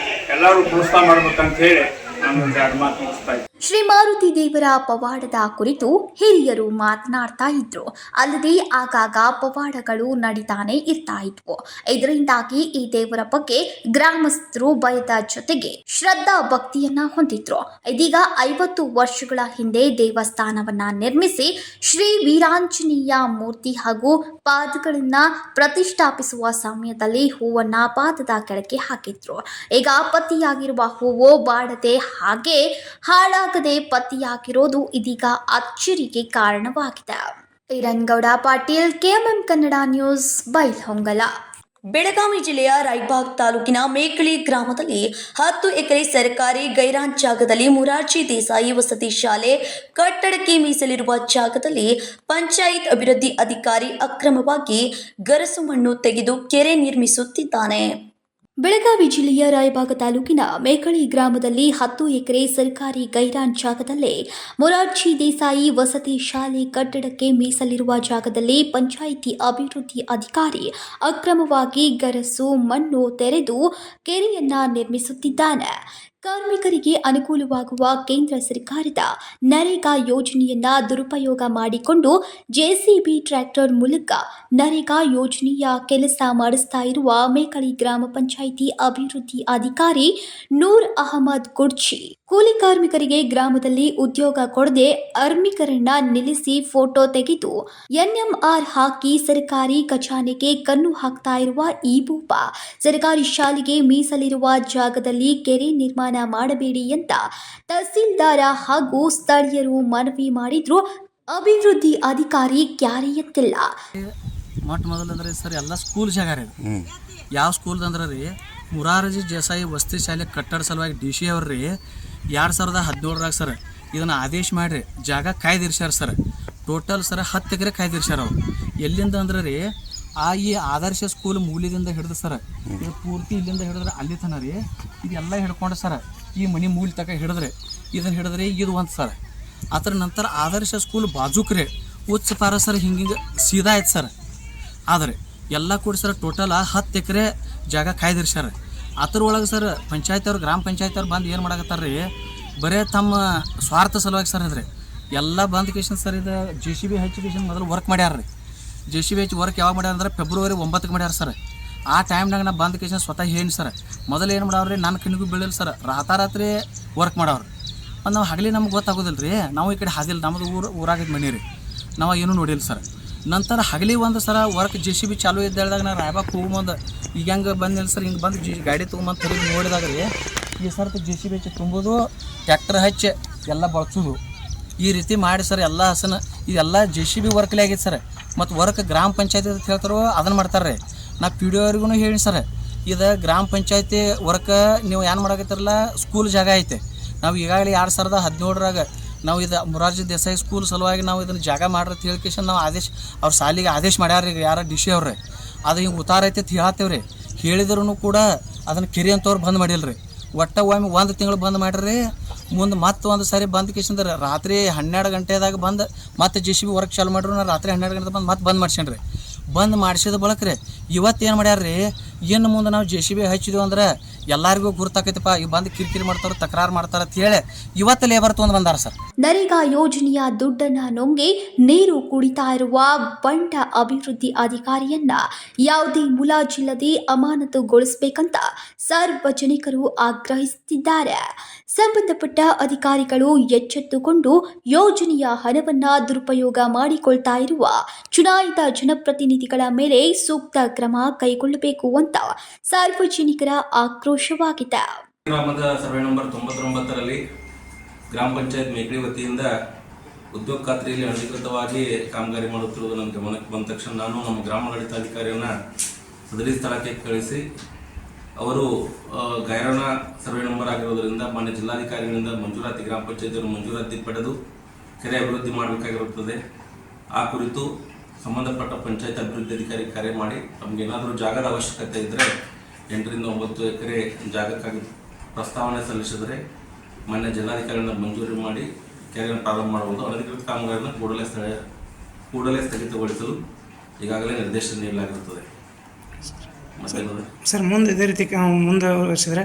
ಎಲ್ಲರೂ ಪ್ರೋತ್ಸಾಹ ಮಾಡ್ಬೇಕಂತ ಹೇಳಿ ನಾನು ಒಂದು 2 ಮಾತು ಮುಗಿಸ್ತಾ ಇದ್ದೀನಿ. ಶ್ರೀ ಮಾರುತಿ ದೇವರ ಪವಾಡದ ಕುರಿತು ಹಿರಿಯರು ಮಾತನಾಡ್ತಾ ಇದ್ರು. ಅಲ್ಲದೆ ಆಗಾಗ ಪವಾಡಗಳು ನಡೀತಾನೆ ಇರ್ತಾ ಇದ್ವು. ಇದರಿಂದಾಗಿ ಈ ದೇವರ ಬಗ್ಗೆ ಗ್ರಾಮಸ್ಥರು ಭಯದ ಜೊತೆಗೆ ಶ್ರದ್ಧಾ ಭಕ್ತಿಯನ್ನ ಹೊಂದಿದ್ರು. ಇದೀಗ 50 ವರ್ಷಗಳ ಹಿಂದೆ ದೇವಸ್ಥಾನವನ್ನ ನಿರ್ಮಿಸಿ ಶ್ರೀ ವೀರಾಂಜನೇಯ ಮೂರ್ತಿ ಹಾಗೂ ಪಾದಗಳನ್ನ ಪ್ರತಿಷ್ಠಾಪಿಸುವ ಸಮಯದಲ್ಲಿ ಹೂವನ್ನ ಪಾದದ ಕೆಳಗೆ ಹಾಕಿದ್ರು. ಈಗ ಪತ್ತೆಯಾಗಿರುವ ಹೂವು ಬಾಡದೆ ಹಾಗೆ ಹಾಳಾಗದೆ ಪತ್ತೆಯಾಗಿರೋದು ಇದೀಗ ಅಚ್ಚರಿಗೆ ಕಾರಣವಾಗಿದೆ. Irangouda Patil, KMM Kannada news, Bailhongal. ಬೆಳಗಾವಿ ಜಿಲ್ಲೆಯ ರಾಯಬಾಗ್ ತಾಲೂಕಿನ ಮೇಕಳಿ ಗ್ರಾಮದಲ್ಲಿ 10 ಎಕರೆ ಸರ್ಕಾರಿ ಗೈರಾನ್ ಜಾಗದಲ್ಲಿ ಮೊರಾರ್ಜಿ ದೇಸಾಯಿ ವಸತಿ ಶಾಲೆ ಕಟ್ಟಡಕ್ಕೆ ಮೀಸಲಿರುವ ಜಾಗದಲ್ಲಿ ಪಂಚಾಯತ್ ಅಭಿವೃದ್ಧಿ ಅಧಿಕಾರಿ ಅಕ್ರಮವಾಗಿ ಗರಸು ಮಣ್ಣು ತೆಗೆದು ಕೆರೆ ನಿರ್ಮಿಸುತ್ತಿದ್ದಾನೆ. ಬೆಳಗಾವಿ ಜಿಲ್ಲೆಯ ರಾಯಬಾಗ ತಾಲೂಕಿನ ಮೇಕಳಿ ಗ್ರಾಮದಲ್ಲಿ 10 ಎಕರೆ ಸರ್ಕಾರಿ ಗೈರಾನ್ ಜಾಗದಲ್ಲೇ ಮೊರಾರ್ಜಿ ದೇಸಾಯಿ ವಸತಿ ಶಾಲೆ ಕಟ್ಟಡಕ್ಕೆ ಮೀಸಲಿರುವ ಜಾಗದಲ್ಲಿ ಪಂಚಾಯಿತಿ ಅಭಿವೃದ್ಧಿ ಅಧಿಕಾರಿ ಅಕ್ರಮವಾಗಿ ಗರಸು ಮಣ್ಣು ತೆರೆದು ಕೆರೆಯನ್ನ ನಿರ್ಮಿಸುತ್ತಿದ್ದಾನೆ. ಕಾರ್ಮಿಕರಿಗೆ ಅನುಕೂಲವಾಗುವ ಕೇಂದ್ರ ಸರ್ಕಾರದ ನರೇಗಾ ಯೋಜನೆಯನ್ನ ದುರುಪಯೋಗ ಮಾಡಿಕೊಂಡು ಜೆಸಿಬಿ ಟ್ರ್ಯಾಕ್ಟರ್ ಮೂಲಕ ನರೇಗಾ ಯೋಜನೆಯ ಕೆಲಸ ಮಾಡಿಸ್ತಾ ಇರುವ ಮೇಕಳಿ ಗ್ರಾಮ ಪಂಚಾಯಿತಿ ಅಭಿವೃದ್ಧಿ ಅಧಿಕಾರಿ ನೂರ್ ಅಹಮದ್ ಕುರ್ಚಿ ಕೂಲಿ ಕಾರ್ಮಿಕರಿಗೆ ಗ್ರಾಮದಲ್ಲಿ ಉದ್ಯೋಗ ಕೊಡದೆ ಕಾರ್ಮಿಕರನ್ನ ನಿಲ್ಲಿಸಿ ಫೋಟೋ ತೆಗೆದು ಎನ್ಎಂಆರ್ ಹಾಕಿ ಸರ್ಕಾರಿ ಖಜಾನೆಗೆ ಕಣ್ಣು ಹಾಕ್ತಾ ಇರುವ ಈ ಭೂಪ ಸರ್ಕಾರಿ ಶಾಲೆಗೆ ಮೀಸಲಿರುವ ಜಾಗದಲ್ಲಿ ಕೆರೆ ನಿರ್ಮಾಣ ಮಾಡಬೇಡಿ ಅಂತ ತಹಸೀಲ್ದಾರ ಹಾಗೂ ಸ್ಥಳೀಯರು ಮನವಿ ಮಾಡಿದ್ರು. ಅಭಿವೃದ್ಧಿ ಅಧಿಕಾರಿ ಕ್ಯಾರೆ ಎತ್ತಿಲ್ಲ. ಮೊಟ್ಟ ಮೊದಲಂದ್ರೆ ಸರ್ ಎಲ್ಲ ಸ್ಕೂಲ್ ಜಾಗ ರೀ. ಯಾವ ಸ್ಕೂಲ್ ಅಂದ್ರೆ ರೀ ಮೊರಾರ್ಜಿ ದೇಸಾಯಿ ವಸತಿ ಶಾಲೆ ಕಟ್ಟಡ ಸಲುವಾಗಿ DC ಅವ್ರಿ 2017ರಾಗ ಸರ್ ಇದನ್ನು ಆದೇಶ ಮಾಡಿರಿ ಜಾಗ ಕಾಯ್ದಿರ್ಸ್ಯಾರ ಸರ್. ಟೋಟಲ್ ಸರ್ 10 ಎಕರೆ ಕಾಯ್ದಿರ್ಸ್ಯಾರ ಅವ್ರು. ಎಲ್ಲಿಂದ ಅಂದ್ರೆ ರೀ ಈ ಆದರ್ಶ ಸ್ಕೂಲ್ ಮೂಲೆಯಿಂದ ಹಿಡಿದು ಸರ್ ಇದು ಪೂರ್ತಿ ಇಲ್ಲಿಂದ ಹಿಡಿದ್ರೆ ಅಲ್ಲಿ ತನ ರೀ ಇದೆಲ್ಲ ಹಿಡ್ಕೊಂಡು ಸರ್ ಈ ಮನೆ ಮೂಲೆ ತಕ ಹಿಡಿದ್ರೆ ಇದನ್ನು ಹಿಡಿದ್ರೆ ಇದು ಒಂದು ಸರ್ ಅದರ ನಂತರ ಆದರ್ಶ ಸ್ಕೂಲ್ ಬಾಜುಕ್ರೆ ಉಚ್ಚ ಪಾರ ಸರ್ ಹಿಂಗೆ ಸೀದಾ ಆಯ್ತು ಸರ್. ಆದರೆ ಎಲ್ಲ ಕೂಡಿ ಸರ್ ಟೋಟಲ್ 10 ಎಕರೆ ಜಾಗ ಕಾಯ್ದಿರಿ ಸರ್. ಅದ್ರೊಳಗೆ ಸರ್ ಪಂಚಾಯತ್ ಗ್ರಾಮ ಪಂಚಾಯತ್ ಅವ್ರು ಬಂದು ಏನು ಮಾಡಕತ್ತಾರ ರೀ ಬರೇ ತಮ್ಮ ಸ್ವಾರ್ಥ ಸಲುವಾಗಿ ಸರ್ ಇದ್ರೆ ಎಲ್ಲ ಬಂದ್ ಕೇಶನ್ ಸರ್ ಇದು JCB ಹಚ್ಚಿ ಕೇಶನ್ ಮೊದಲು ವರ್ಕ್ ಮಾಡ್ಯಾರ ರೀ. JCB ಹಚ್ಚಿ ವರ್ಕ್ ಯಾವಾಗ ಮಾಡ್ಯಾರ ಅಂದ್ರೆ ಫೆಬ್ರವರಿ 9ಕ್ಕೆ ಮಾಡ್ಯಾರ ಸರ್. ಆ ಟೈಮ್ನಾಗ ನಾ ಬಂದ್ ಕೇಶನ್ ಸ್ವತಃ ಏನು ಸರ್ ಮೊದಲು ಏನು ಮಾಡವ್ರಿ ನನ್ನ ಕಣ್ಣಿಗೂ ಬೀಳಿಲ್ಲ ಸರ್ ರಾತ್ರಿ ವರ್ಕ್ ಮಾಡವ್ರಿ. ಮತ್ತು ನಾವು ಹಗಲಿ ನಮ್ಗೆ ಗೊತ್ತಾಗೋದಿಲ್ಲ ರೀ ನಾವು ಈ ಕಡೆ ಹಾದಿಲ್ಲ ನಮ್ಮದು ಊರಾಗಿದ್ದು ಮನೆ ರೀ ನಾವು ಏನೂ ನೋಡಿಲ್ಲ ಸರ್. ನಂತರ ಹಗಲಿ ಒಂದು ಸರ ವರ್ಕ್ JCB ಚಾಲೂ ಇದ್ದಾಳ್ದಾಗ ನಾ ರಾಯಬಾಗ್ ಹೋಗ್ಬಂದು ಈಗ ಹೆಂಗೆ ಬಂದಿಲ್ಲ ಸರ್ ಹಿಂಗೆ ಬಂದು ಗಾಡಿ ತೊಗೊಂಬಂದು ತಿರುಗಿ ನೋಡಿದಾಗ ರೀ ಈ ಸರ್ತಿ JCB ಹಚ್ಚಿ ತುಂಬೋದು ಟ್ಯಾಕ್ಟರ್ ಹಚ್ಚಿ ಎಲ್ಲ ಬಳಸೋದು ಈ ರೀತಿ ಮಾಡಿ ಸರ್ ಎಲ್ಲ ಹಸನ ಇದೆಲ್ಲ JCB ವರ್ಕ್ಲೇ ಆಗೈತೆ ಸರ್. ಮತ್ತು ವರ್ಕ್ ಗ್ರಾಮ ಪಂಚಾಯತಿ ಅಂತ ಹೇಳ್ತಾರೋ ಅದನ್ನು ಮಾಡ್ತಾರೆ ರೀ. ನಾ PDO ಅವ್ರಿಗೂ ಹೇಳಿ ಸರ್ ಇದು ಗ್ರಾಮ ಪಂಚಾಯತಿ ವರ್ಕ್ ನೀವು ಏನು ಮಾಡಕತ್ತಿರಲ್ಲ ಸ್ಕೂಲ್ ಜಾಗ ಐತೆ ನಾವು ಈಗಾಗಲೇ 2017ರಾಗ ನಾವು ಇದು ಮೊರಾರ್ಜಿ ದೇಸಾಯಿ ಸ್ಕೂಲ್ ಸಲುವಾಗಿ ನಾವು ಇದನ್ನು ಜಾಗ ಮಾಡ್ರಿ ಅಂತ ಹೇಳ್ಕೇಶನ್ ನಾವು ಅವ್ರ ಸಾಲಿಗೆ ಆದೇಶ ಮಾಡ್ಯಾರ ಈಗ ಯಾರ DC ಅವ್ರೆ ಅದು ಹಿಂಗೆ ಉತ್ತಾರ ಐತೆ ಅಂತ ಹೇಳತ್ತೇವೆ ರೀ. ಹೇಳಿದ್ರು ಕೂಡ ಅದನ್ನು ಕೆರಿ ಅಂತವ್ರು ಬಂದ್ ಮಾಡಿಲ್ಲ ರೀ. ಒಟ್ಟು ಒಮ್ಮೆ 1 ತಿಂಗಳು ಬಂದ್ ಮಾಡ್ರಿ ಮುಂದೆ ಮತ್ತೆ ಒಂದು ಸಾರಿ ಬಂದ್ ಕೇಶಂದ್ರೆ ರಾತ್ರಿ 12 ಗಂಟೆದಾಗ ಬಂದು ಮತ್ತೆ JCB ವರ್ಕ್ ಚಾಲು ಮಾಡ್ರು ನಾ ರಾತ್ರಿ 12 ಗಂಟೆ ಬಂದು ಮತ್ತೆ ಬಂದ್ ಮಾಡ್ಸೇನ್ರಿ. ಬಂದ್ ಮಾಡಿಸಿದ ಬಳಕ ರೀ ಇವತ್ತು ಏನು ಮಾಡ್ಯಾರ ರೀ ಇನ್ನು ಮುಂದೆ ನಾವು JCB ಹಚ್ಚಿದ್ವಿ ಅಂದ್ರೆ ಎಲ್ಲರಿಗೂ ಗುರ್ತಾಕೈತಪ್ಪ ಈಗ ಬಂದು ಕಿರಿಕಿರಿ ಮಾಡ್ತಾರೆ ತಕರಾರು ಮಾಡ್ತಾರೆ ಅಂತ ಹೇಳಿ ಇವತ್ತು ಲೇಬರ್ ತೊಗೊಂಡು ಬಂದಾರ ಸರ್. ನರೇಗಾ ಯೋಜನೆಯ ದುಡ್ಡನ್ನ ನುಂಗಿ ನೀರು ಕುಡಿತಾ ಇರುವ ಬಂಟ ಅಭಿವೃದ್ಧಿ ಅಧಿಕಾರಿಯನ್ನ ಯಾವುದೇ ಮುಲಾಜಿಲ್ಲದೆ ಅಮಾನತುಗೊಳಿಸಬೇಕಂತ ಸಾರ್ವಜನಿಕರು ಆಗ್ರಹಿಸುತ್ತಿದ್ದಾರೆ. ಸಂಬಂಧಪಟ್ಟ ಅಧಿಕಾರಿಗಳು ಎಚ್ಚೆತ್ತುಕೊಂಡು ಯೋಜನೆಯ ಹಣವನ್ನ ದುರುಪಯೋಗ ಮಾಡಿಕೊಳ್ತಾ ಇರುವ ಚುನಾಯಿತ ಜನಪ್ರತಿನಿಧಿಗಳ ಮೇಲೆ ಸೂಕ್ತ ಕ್ರಮ ಕೈಗೊಳ್ಳಬೇಕು ಅಂತ ಸಾರ್ವಜನಿಕರ ಆಕ್ರೋಶವಾಗಿದೆ. ಗ್ರಾಮದ ಸರ್ವೆ ನಂಬರ್ 99ರಲ್ಲಿ ಗ್ರಾಮ ಪಂಚಾಯತ್ ಮೇಕಳಿ ವತಿಯಿಂದ ಉದ್ಯೋಗ ಖಾತ್ರಿಯಲ್ಲಿ ಅನಧಿಕೃತವಾಗಿ ಕಾಮಗಾರಿ ಮಾಡುತ್ತಿರುವುದು ನನ್ನ ಗಮನಕ್ಕೆ ಬಂದ ತಕ್ಷಣ ನಾನು ನಮ್ಮ ಗ್ರಾಮಾಡಳಿತಾಧಿಕಾರಿಯನ್ನು ಸದರಿ ಸ್ಥಳಕ್ಕೆ ಕಳಿಸಿ ಅವರು ಗೈರಾನ ಸರ್ವೆ ನಂಬರ್ ಆಗಿರೋದರಿಂದ ಮಾನ್ಯ ಜಿಲ್ಲಾಧಿಕಾರಿಗಳಿಂದ ಮಂಜೂರಾತಿ ಗ್ರಾಮ ಪಂಚಾಯತಿಯನ್ನು ಮಂಜೂರಾತಿ ಪಡೆದು ಕೆರೆ ಅಭಿವೃದ್ಧಿ ಮಾಡಬೇಕಾಗಿರುತ್ತದೆ. ಆ ಕುರಿತು ಸಂಬಂಧಪಟ್ಟ ಪಂಚಾಯತ್ ಅಭಿವೃದ್ಧಿ ಅಧಿಕಾರಿ ಕರೆ ಮಾಡಿ ನಮಗೇನಾದರೂ ಜಾಗದ ಅವಶ್ಯಕತೆ ಇದ್ದರೆ 8 ರಿಂದ 9 ಎಕರೆ ಜಾಗಕ್ಕಾಗಿ ಪ್ರಸ್ತಾವನೆ ಸಲ್ಲಿಸಿದರೆ ಮಾನ್ಯ ಜಿಲ್ಲಾಧಿಕಾರಿಯಿಂದ ಮಂಜೂರಿ ಮಾಡಿ ಕೆರೆಯನ್ನು ಪ್ರಾರಂಭ ಮಾಡುವುದು. ಅನಧಿಕೃತ ಕಾಮಗಾರಿಯನ್ನು ಕೂಡಲೇ ಸ್ಥಗಿತಗೊಳಿಸಲು ಈಗಾಗಲೇ ನಿರ್ದೇಶನ ನೀಡಲಾಗಿರುತ್ತದೆ. ಸರ್ ಮುಂದೆ ಇದೇ ರೀತಿ ಮುಂದುವರಿಸಿದ್ರೆ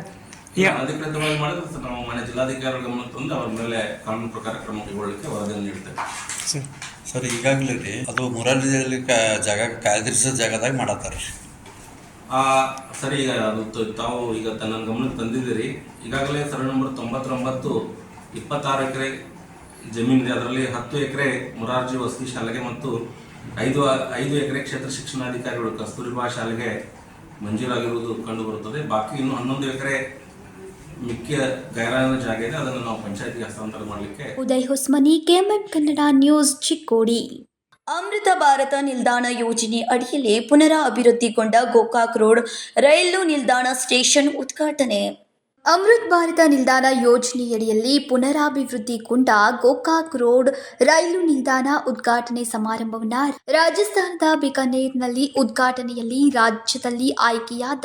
ಅಧಿಕೃತವಾಗಿ ಮಾಡಿದ್ರೆ ಸರ್ ನಾವು ಮಾನ್ಯ ಜಿಲ್ಲಾಧಿಕಾರಿಗಳ ಗಮನ ತಂದು ಅವರ ಮೇಲೆ ಕಾನೂನು ಪ್ರಕಾರ ಕ್ರಮ ಕೈಗೊಳ್ಳಲಿಕ್ಕೆ ವರದಿಯನ್ನು ನೀಡ್ತೇವೆ. ಸರ್ ಈಗಾಗಲೇ ರೀ ಅದು ಮೊರಾರ್ಜಿಯಲ್ಲಿ ಜಾಗ ಕಾಯ್ದಿರಿಸೋ ಜಾಗದಾಗ ಮಾಡತ್ತಾರೆ ಸರಿ. ಈಗ ಅದು ತಾವು ಈಗ ನನ್ನ ಗಮನಕ್ಕೆ ತಂದಿದ್ದೀರಿ. ಈಗಾಗಲೇ ಸರ್ವೆ ನಂಬರ್ 99 26 ಎಕರೆ ಜಮೀನಿದೆ. ಅದರಲ್ಲಿ 10 ಎಕರೆ ಮೊರಾರ್ಜಿ ವಸತಿ ಶಾಲೆಗೆ ಮತ್ತು 5 ಎಕರೆ ಕ್ಷೇತ್ರ ಶಿಕ್ಷಣಾಧಿಕಾರಿಗಳು ಕಸ್ತೂರಿಬಾ ಶಾಲೆಗೆ ಮಂಜೂರಾಗಿರುವುದು ಕಂಡು ಬರುತ್ತದೆ. ಬಾಕಿ ಇನ್ನು 11 ಎಕರೆ ಮಿಕ್ಕ ಗೈರಾನ ಜಾಗ ಇದೆ, ಅದನ್ನು ನಾವು ಪಂಚಾಯತಿಗೆ ಹಸ್ತಾಂತರ ಮಾಡಲಿಕ್ಕೆ. Uday Hosmani, KMM Kannada news, Chikkodi. ಅಮೃತ ಭಾರತ ನಿಲ್ದಾಣ ಯೋಜನೆ ಅಡಿಯಲ್ಲಿ ಪುನರ ಅಭಿವೃದ್ಧಿಗೊಂಡ ಗೋಕಾಕ್ ರೋಡ್ ರೈಲು ನಿಲ್ದಾಣ ಸ್ಟೇಷನ್ ಉದ್ಘಾಟನೆ. ಅಮೃತ್ ಭಾರತ ನಿಲ್ದಾಣ ಯೋಜನೆಯಡಿಯಲ್ಲಿ ಪುನರಾಭಿವೃದ್ಧಿಗೊಂಡ ಗೋಕಾಕ್ ರೋಡ್ ರೈಲು ನಿಲ್ದಾಣ ಉದ್ಘಾಟನೆ ಸಮಾರಂಭವನ್ನು ರಾಜಸ್ಥಾನದ ಬಿಕಾನೇರ್ನಲ್ಲಿ ಉದ್ಘಾಟನೆಯಲ್ಲಿ ರಾಜ್ಯದಲ್ಲಿ ಆಯ್ಕೆಯಾದ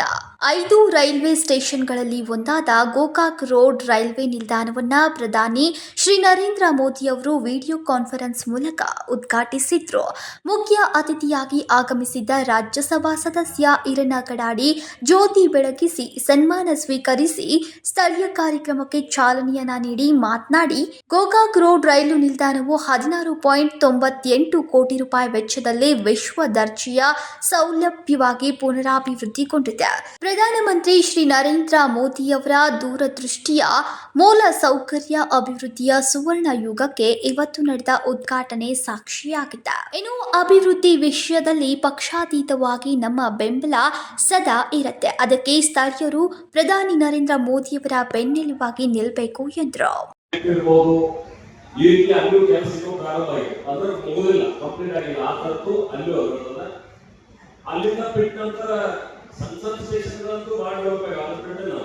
5 ರೈಲ್ವೆ ಸ್ಟೇಷನ್ಗಳಲ್ಲಿ ಒಂದಾದ ಗೋಕಾಕ್ ರೋಡ್ ರೈಲ್ವೆ ನಿಲ್ದಾಣವನ್ನು ಪ್ರಧಾನಿ ಶ್ರೀ ನರೇಂದ್ರ ಮೋದಿ ಅವರು ವಿಡಿಯೋ ಕಾನ್ಫರೆನ್ಸ್ ಮೂಲಕ ಉದ್ಘಾಟಿಸಿದ್ರು. ಮುಖ್ಯ ಅತಿಥಿಯಾಗಿ ಆಗಮಿಸಿದ್ದ ರಾಜ್ಯಸಭಾ ಸದಸ್ಯ ಈರಣ್ಣ ಕಡಾಡಿ ಜ್ಯೋತಿ ಬೆಳಗಿಸಿ ಸನ್ಮಾನ ಸ್ವೀಕರಿಸಿ ಸ್ಥಳೀಯ ಕಾರ್ಯಕ್ರಮಕ್ಕೆ ಚಾಲನೆಯನ್ನ ನೀಡಿ ಮಾತನಾಡಿ, ಗೋಕಾಕ್ ರೋಡ್ ರೈಲು ನಿಲ್ದಾಣವು 16.98 ಕೋಟಿ ರೂಪಾಯಿ ವೆಚ್ಚದಲ್ಲಿ ವಿಶ್ವ ದರ್ಜೆಯ ಸೌಲಭ್ಯವಾಗಿ ಪುನರಾಭಿವೃದ್ಧಿಗೊಂಡಿದೆ. ಪ್ರಧಾನಮಂತ್ರಿ ಶ್ರೀ ನರೇಂದ್ರ ಮೋದಿಯವರ ದೂರದೃಷ್ಟಿಯ ಮೂಲ ಸೌಕರ್ಯ ಅಭಿವೃದ್ಧಿಯ ಸುವರ್ಣ ಯುಗಕ್ಕೆ ಇವತ್ತು ನಡೆದ ಉದ್ಘಾಟನೆ ಸಾಕ್ಷಿಯಾಗಿದೆ. ಇನ್ನು ಅಭಿವೃದ್ಧಿ ವಿಷಯದಲ್ಲಿ ಪಕ್ಷಾತೀತವಾಗಿ ನಮ್ಮ ಬೆಂಬಲ ಸದಾ ಇರುತ್ತೆ. ಅದಕ್ಕೆ ಸ್ಥಳೀಯರು ಪ್ರಧಾನಿ ನರೇಂದ್ರ ಮೋದಿಯವರ ಬೆನ್ನೆಲುಬಾಗಿ ನಿಲ್ಲಬೇಕು ಎಂದರು. ಈ ರೀತಿ ಅಲ್ಲಿಯೂ ಕೆಲಸಗಳು ಪ್ರಾರಂಭ ಆಗಿದೆ. ಅದರ ಮುಗಿದಿಲ್ಲ, ಕಂಪ್ಲೀಟ್ ಆಗಿಲ್ಲ. ಆ ತರದ್ದು ಅಲ್ಲಿಯೂ ಅಲ್ಲಿಂದ ಬಿಟ್ಟ ನಂತರ ಸಂಸತ್ ಸ್ಟೇಷನ್ಗಳಂತೂ ಮಾಡಿ ಹೋಗ್ಬೇಕು. ಅದು ಬಿಟ್ಟು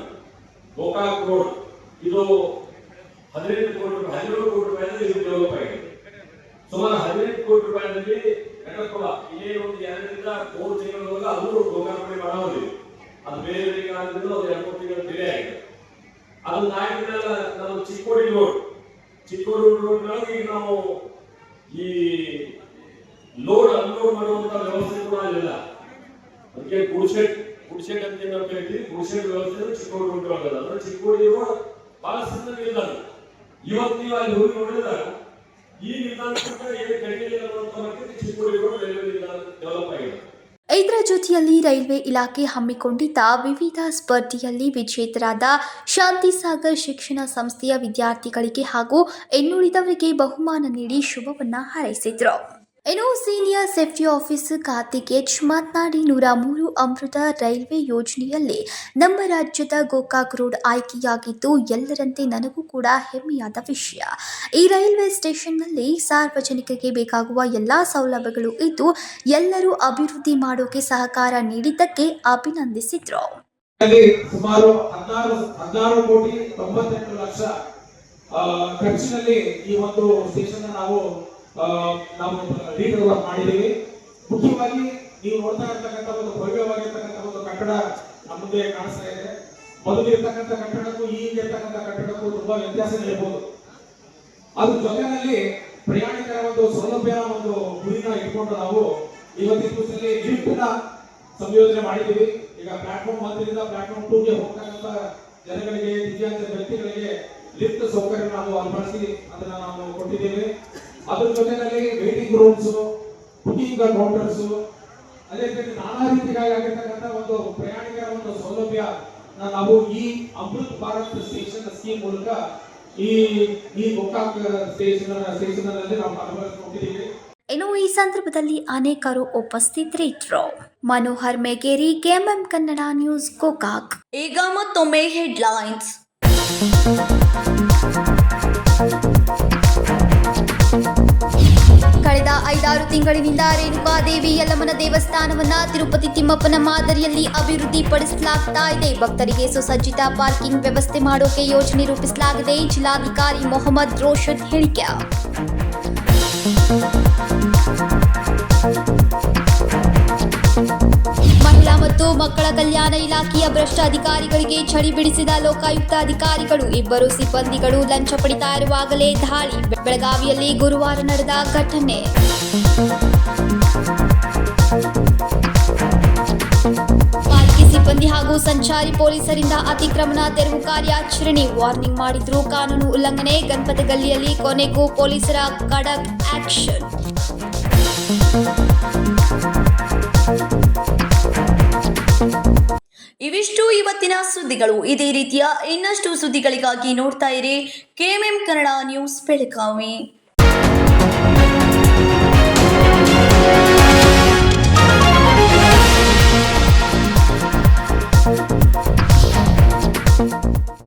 ಗೋಕಾಕ್ ರೋಡ್ ಇದು 15 ಕೋಟಿ ರೂಪಾಯಿ 17 ಕೋಟಿ ರೂಪಾಯಿನಲ್ಲಿ ಇದು ಡೆವಲಪ್ ಆಗಿದೆ. ಸುಮಾರು 15 ಕೋಟಿ ರೂಪಾಯಿನಲ್ಲಿ ಘಟಕಗಳ ಏನು ಒಂದು 2 3 ತಿಂಗಳೊಳಗೆ ಅದು ಲೋಕಾರ್ಪಣೆ ಮಾಡೋದಿಲ್ಲ. ಅದು ಬೇರೆ ಆಗಿದ್ದು ಅದು 2 ತಿಂಗಳು ಡಿಲೇ ಆಗಿದೆ. ಅದು ನಾಯಕರೆಲ್ಲ ನಾವು ಚಿಕ್ಕೋಡಿ ರೋಡ್ ಒಳಗೆ ಈಗ ನಾವು ಈ ಲೋಡ್ ಅನ್ಲೋಡ್ ಮಾಡುವಂತ ವ್ಯವಸ್ಥೆ ಕೂಡ ಇಲ್ಲ. ಅದಕ್ಕೆ ಗುಡ್ಶೆಡ್ ಅಂತ ನಾವು ಕರಿತೀವಿ. ಗುಡ್ಶೆಡ್ ವ್ಯವಸ್ಥೆ ಚಿಕ್ಕೋಡಿ ರೋಡ್ ಒಳಗಲ್ಲ. ಅಂದ್ರೆ ಚಿಕ್ಕೋಡಿ ರೋಡ್ ಬಹಳ ಸಣ್ಣ ನಿಲ್ದಾಣ. ಇವತ್ತು ನೀವು ಅಲ್ಲಿ ಹೋಗಿ ನೋಡಿದಾಗ ಈ ನಿಲ್ದಾಣಕ್ಕಿಂತ ಏನು ಕಡಿಮೆ ಇಲ್ಲ ಅನ್ನುವಂಥ ಚಿಕ್ಕೋಡಿ ರೋಡ್ ರೈಲ್ವೆ ನಿಲ್ದಾಣ ಡೆವಲಪ್ ಆಗಿದೆ. ಇದರ ಜೊತೆಯಲ್ಲಿ ರೈಲ್ವೆ ಇಲಾಖೆ ಹಮ್ಮಿಕೊಂಡಿದ್ದ ವಿವಿಧ ಸ್ಪರ್ಧೆಯಲ್ಲಿ ವಿಜೇತರಾದ ಶಾಂತಿಸಾಗರ್ ಶಿಕ್ಷಣ ಸಂಸ್ಥೆಯ ವಿದ್ಯಾರ್ಥಿಗಳಿಗೆ ಹಾಗೂ ಇನ್ನುಳಿದವರಿಗೆ ಬಹುಮಾನ ನೀಡಿ ಶುಭವನ್ನ ಹಾರೈಸಿದ್ರು. ಇನ್ನು senior safety officer Karthik H ಮಾತನಾಡಿ 103 ಅಮೃತ ರೈಲ್ವೆ ಯೋಜನೆಯಲ್ಲಿ ನಮ್ಮ ರಾಜ್ಯದ ಗೋಕಾಕ್ ರೋಡ್ ಆಯ್ಕೆಯಾಗಿದ್ದು ಎಲ್ಲರಂತೆ ನನಗೂ ಕೂಡ ಹೆಮ್ಮೆಯಾದ ವಿಷಯ. ಈ ರೈಲ್ವೆ ಸ್ಟೇಷನ್ನಲ್ಲಿ ಸಾರ್ವಜನಿಕರಿಗೆ ಬೇಕಾಗುವ ಎಲ್ಲಾ ಸೌಲಭ್ಯಗಳು ಇದ್ದು ಎಲ್ಲರೂ ಅಭಿವೃದ್ಧಿ ಮಾಡೋಕೆ ಸಹಕಾರ ನೀಡಿದ್ದಕ್ಕೆ ಅಭಿನಂದಿಸಿದ್ರು. ಸುಮಾರು 16 ಕೋಟಿ 98 ಲಕ್ಷ ಖರ್ಚಿನಲ್ಲಿ ಈ ಒಂದು ಸ್ಟೇಷನ್ ನಾವು ರೀಡೆವಲಪ್ ಮಾಡಿದ್ದೀವಿ. ಮುಖ್ಯವಾಗಿ ನೀವು ನೋಡ್ತಾ ಇರ್ತಕ್ಕಂಥ ಒಂದು ಭವ್ಯವಾಗಿರ್ತಕ್ಕಂಥ ಒಂದು ಕಟ್ಟಡ ನಮ್ಮ ಮುಂದೆ ಕಾಣಿಸ್ತಾ ಇದೆ. ಮೊದಲಿರ್ತಕ್ಕಂಥ ಕಟ್ಟಡಕ್ಕೂ ಈಗಿರ್ತಕ್ಕಂಥ ಕಟ್ಟಡಕ್ಕೂ ತುಂಬಾ ವ್ಯತ್ಯಾಸ ಇರಬಹುದು. ಅದ್ರ ಜೊತೆಯಲ್ಲಿ ಪ್ರಯಾಣಿಕರ ಒಂದು ಸೌಲಭ್ಯ ಒಂದು ಗುರಿನ ಇಟ್ಕೊಂಡು ನಾವು ಇವತ್ತಿನ ದಿವಸದಲ್ಲಿ ಲಿಫ್ಟ್ ನ ಸಂಯೋಜನೆ ಮಾಡಿದ್ದೀವಿ. ಈಗ ಪ್ಲಾಟ್ಫಾರ್ಮ್ 1 ಪ್ಲಾಟ್ಫಾರ್ಮ್ 2ಗೆ ಹೋಗ್ತಕ್ಕಂಥ ಜನಗಳಿಗೆ, ದಿವ್ಯಾಂಗ ವ್ಯಕ್ತಿಗಳಿಗೆ ಲಿಫ್ಟ್ ಸೌಕರ್ಯ ನಾವು ಅಳವಡಿಸಿ ಅದನ್ನ ನಾವು ಕೊಟ್ಟಿದ್ದೇವೆ. ಅದ್ರ ಜೊತೆಯಲ್ಲಿ ವೇಟಿಂಗ್ ರೂಮ್ಸ್, ಬುಕಿಂಗ್ ಕೌಂಟರ್ಸ್, ಅದೇ ರೀತಿ ನಾನಾ ರೀತಿಯಾಗಿರ್ತಕ್ಕಂಥ ಒಂದು ಪ್ರಯಾಣಿಕರ ಒಂದು ಸೌಲಭ್ಯ ನಾವು ಈ ಅಮೃತ್ ಭಾರತ್ ಸ್ಟೇಷನ್ ಸ್ಕೀಮ್ ಮೂಲಕ ಈ ಗೋಕಾಕ್ ಸ್ಟೇಷನ್ ನಾವು ಅಳವಡಿಸಿಕೊಂಡಿದ್ದೀವಿ. ಇನ್ನು ಈ ಸಂದರ್ಭದಲ್ಲಿ ಅನೇಕರು ಉಪಸ್ಥಿತರಿದ್ದರು. Manohar Megeri, KMM Kannada news, Gokak. ಈಗ ಮತ್ತೊಮ್ಮೆ ಹೆಡ್ಲೈನ್ಸ್. ಕಳೆದ 5-6 ತಿಂಗಳಿನಿಂದ ರೇಣುಕಾದೇವಿ ಯಲ್ಲಮ್ಮನ ದೇವಸ್ಥಾನವನ್ನ ತಿರುಪತಿ ತಿಮ್ಮಪ್ಪನ ಮಾದರಿಯಲ್ಲಿ ಅಭಿವೃದ್ಧಿಪಡಿಸಲಾಗ್ತಾ ಇದೆ. ಭಕ್ತರಿಗೆ ಸುಸಜ್ಜಿತ ಪಾರ್ಕಿಂಗ್ ವ್ಯವಸ್ಥೆ ಮಾಡೋಕೆ ಯೋಜನೆ ರೂಪಿಸಲಾಗಿದೆ. ಜಿಲ್ಲಾಧಿಕಾರಿ ಮೊಹಮ್ಮದ್ ರೋಷನ್ ಹೇಳಿಕೆ. ಮಹಿಳಾ ಮತ್ತು ಮಕ್ಕಳ ಕಲ್ಯಾಣ ಇಲಾಖೆಯ ಭ್ರಷ್ಟ ಅಧಿಕಾರಿಗಳಿಗೆ ಚಳಿ ಬಿಡಿಸಿದ ಲೋಕಾಯುಕ್ತ ಅಧಿಕಾರಿಗಳು. 2 ಸಿಬ್ಬಂದಿಗಳು ಲಂಚ ಪಡಿತಾ ಇರುವಾಗಲೇ ದಾಳಿ. ಬೆಳಗಾವಿಯಲ್ಲಿ ಗುರುವಾರ ನಡೆದ ಘಟನೆ. ಪಾಲಿಕೆ ಸಿಬ್ಬಂದಿ ಹಾಗೂ ಸಂಚಾರಿ ಪೊಲೀಸರಿಂದ ಅತಿಕ್ರಮಣ ತೆರವು ಕಾರ್ಯಾಚರಣೆ. ವಾರ್ನಿಂಗ್ ಮಾಡಿದ್ರೂ ಕಾನೂನು ಉಲ್ಲಂಘನೆ. ಗಣಪತಿ ಗಲ್ಲಿಯಲ್ಲಿ ಕೊನೆಗೂ ಪೊಲೀಸರ ಖಡಕ್ ಆಕ್ಷನ್. ಇವಿಷ್ಟು ಇವತ್ತಿನ ಸುದ್ದಿಗಳು. ಇದೇ ರೀತಿಯ ಇನ್ನಷ್ಟು ಸುದ್ದಿಗಳಿಗಾಗಿ ನೋಡ್ತಾ ಇರಿ ಕೆಎಂಎಂ ಕನ್ನಡ ನ್ಯೂಸ್ ಬೆಳಗಾವಿ.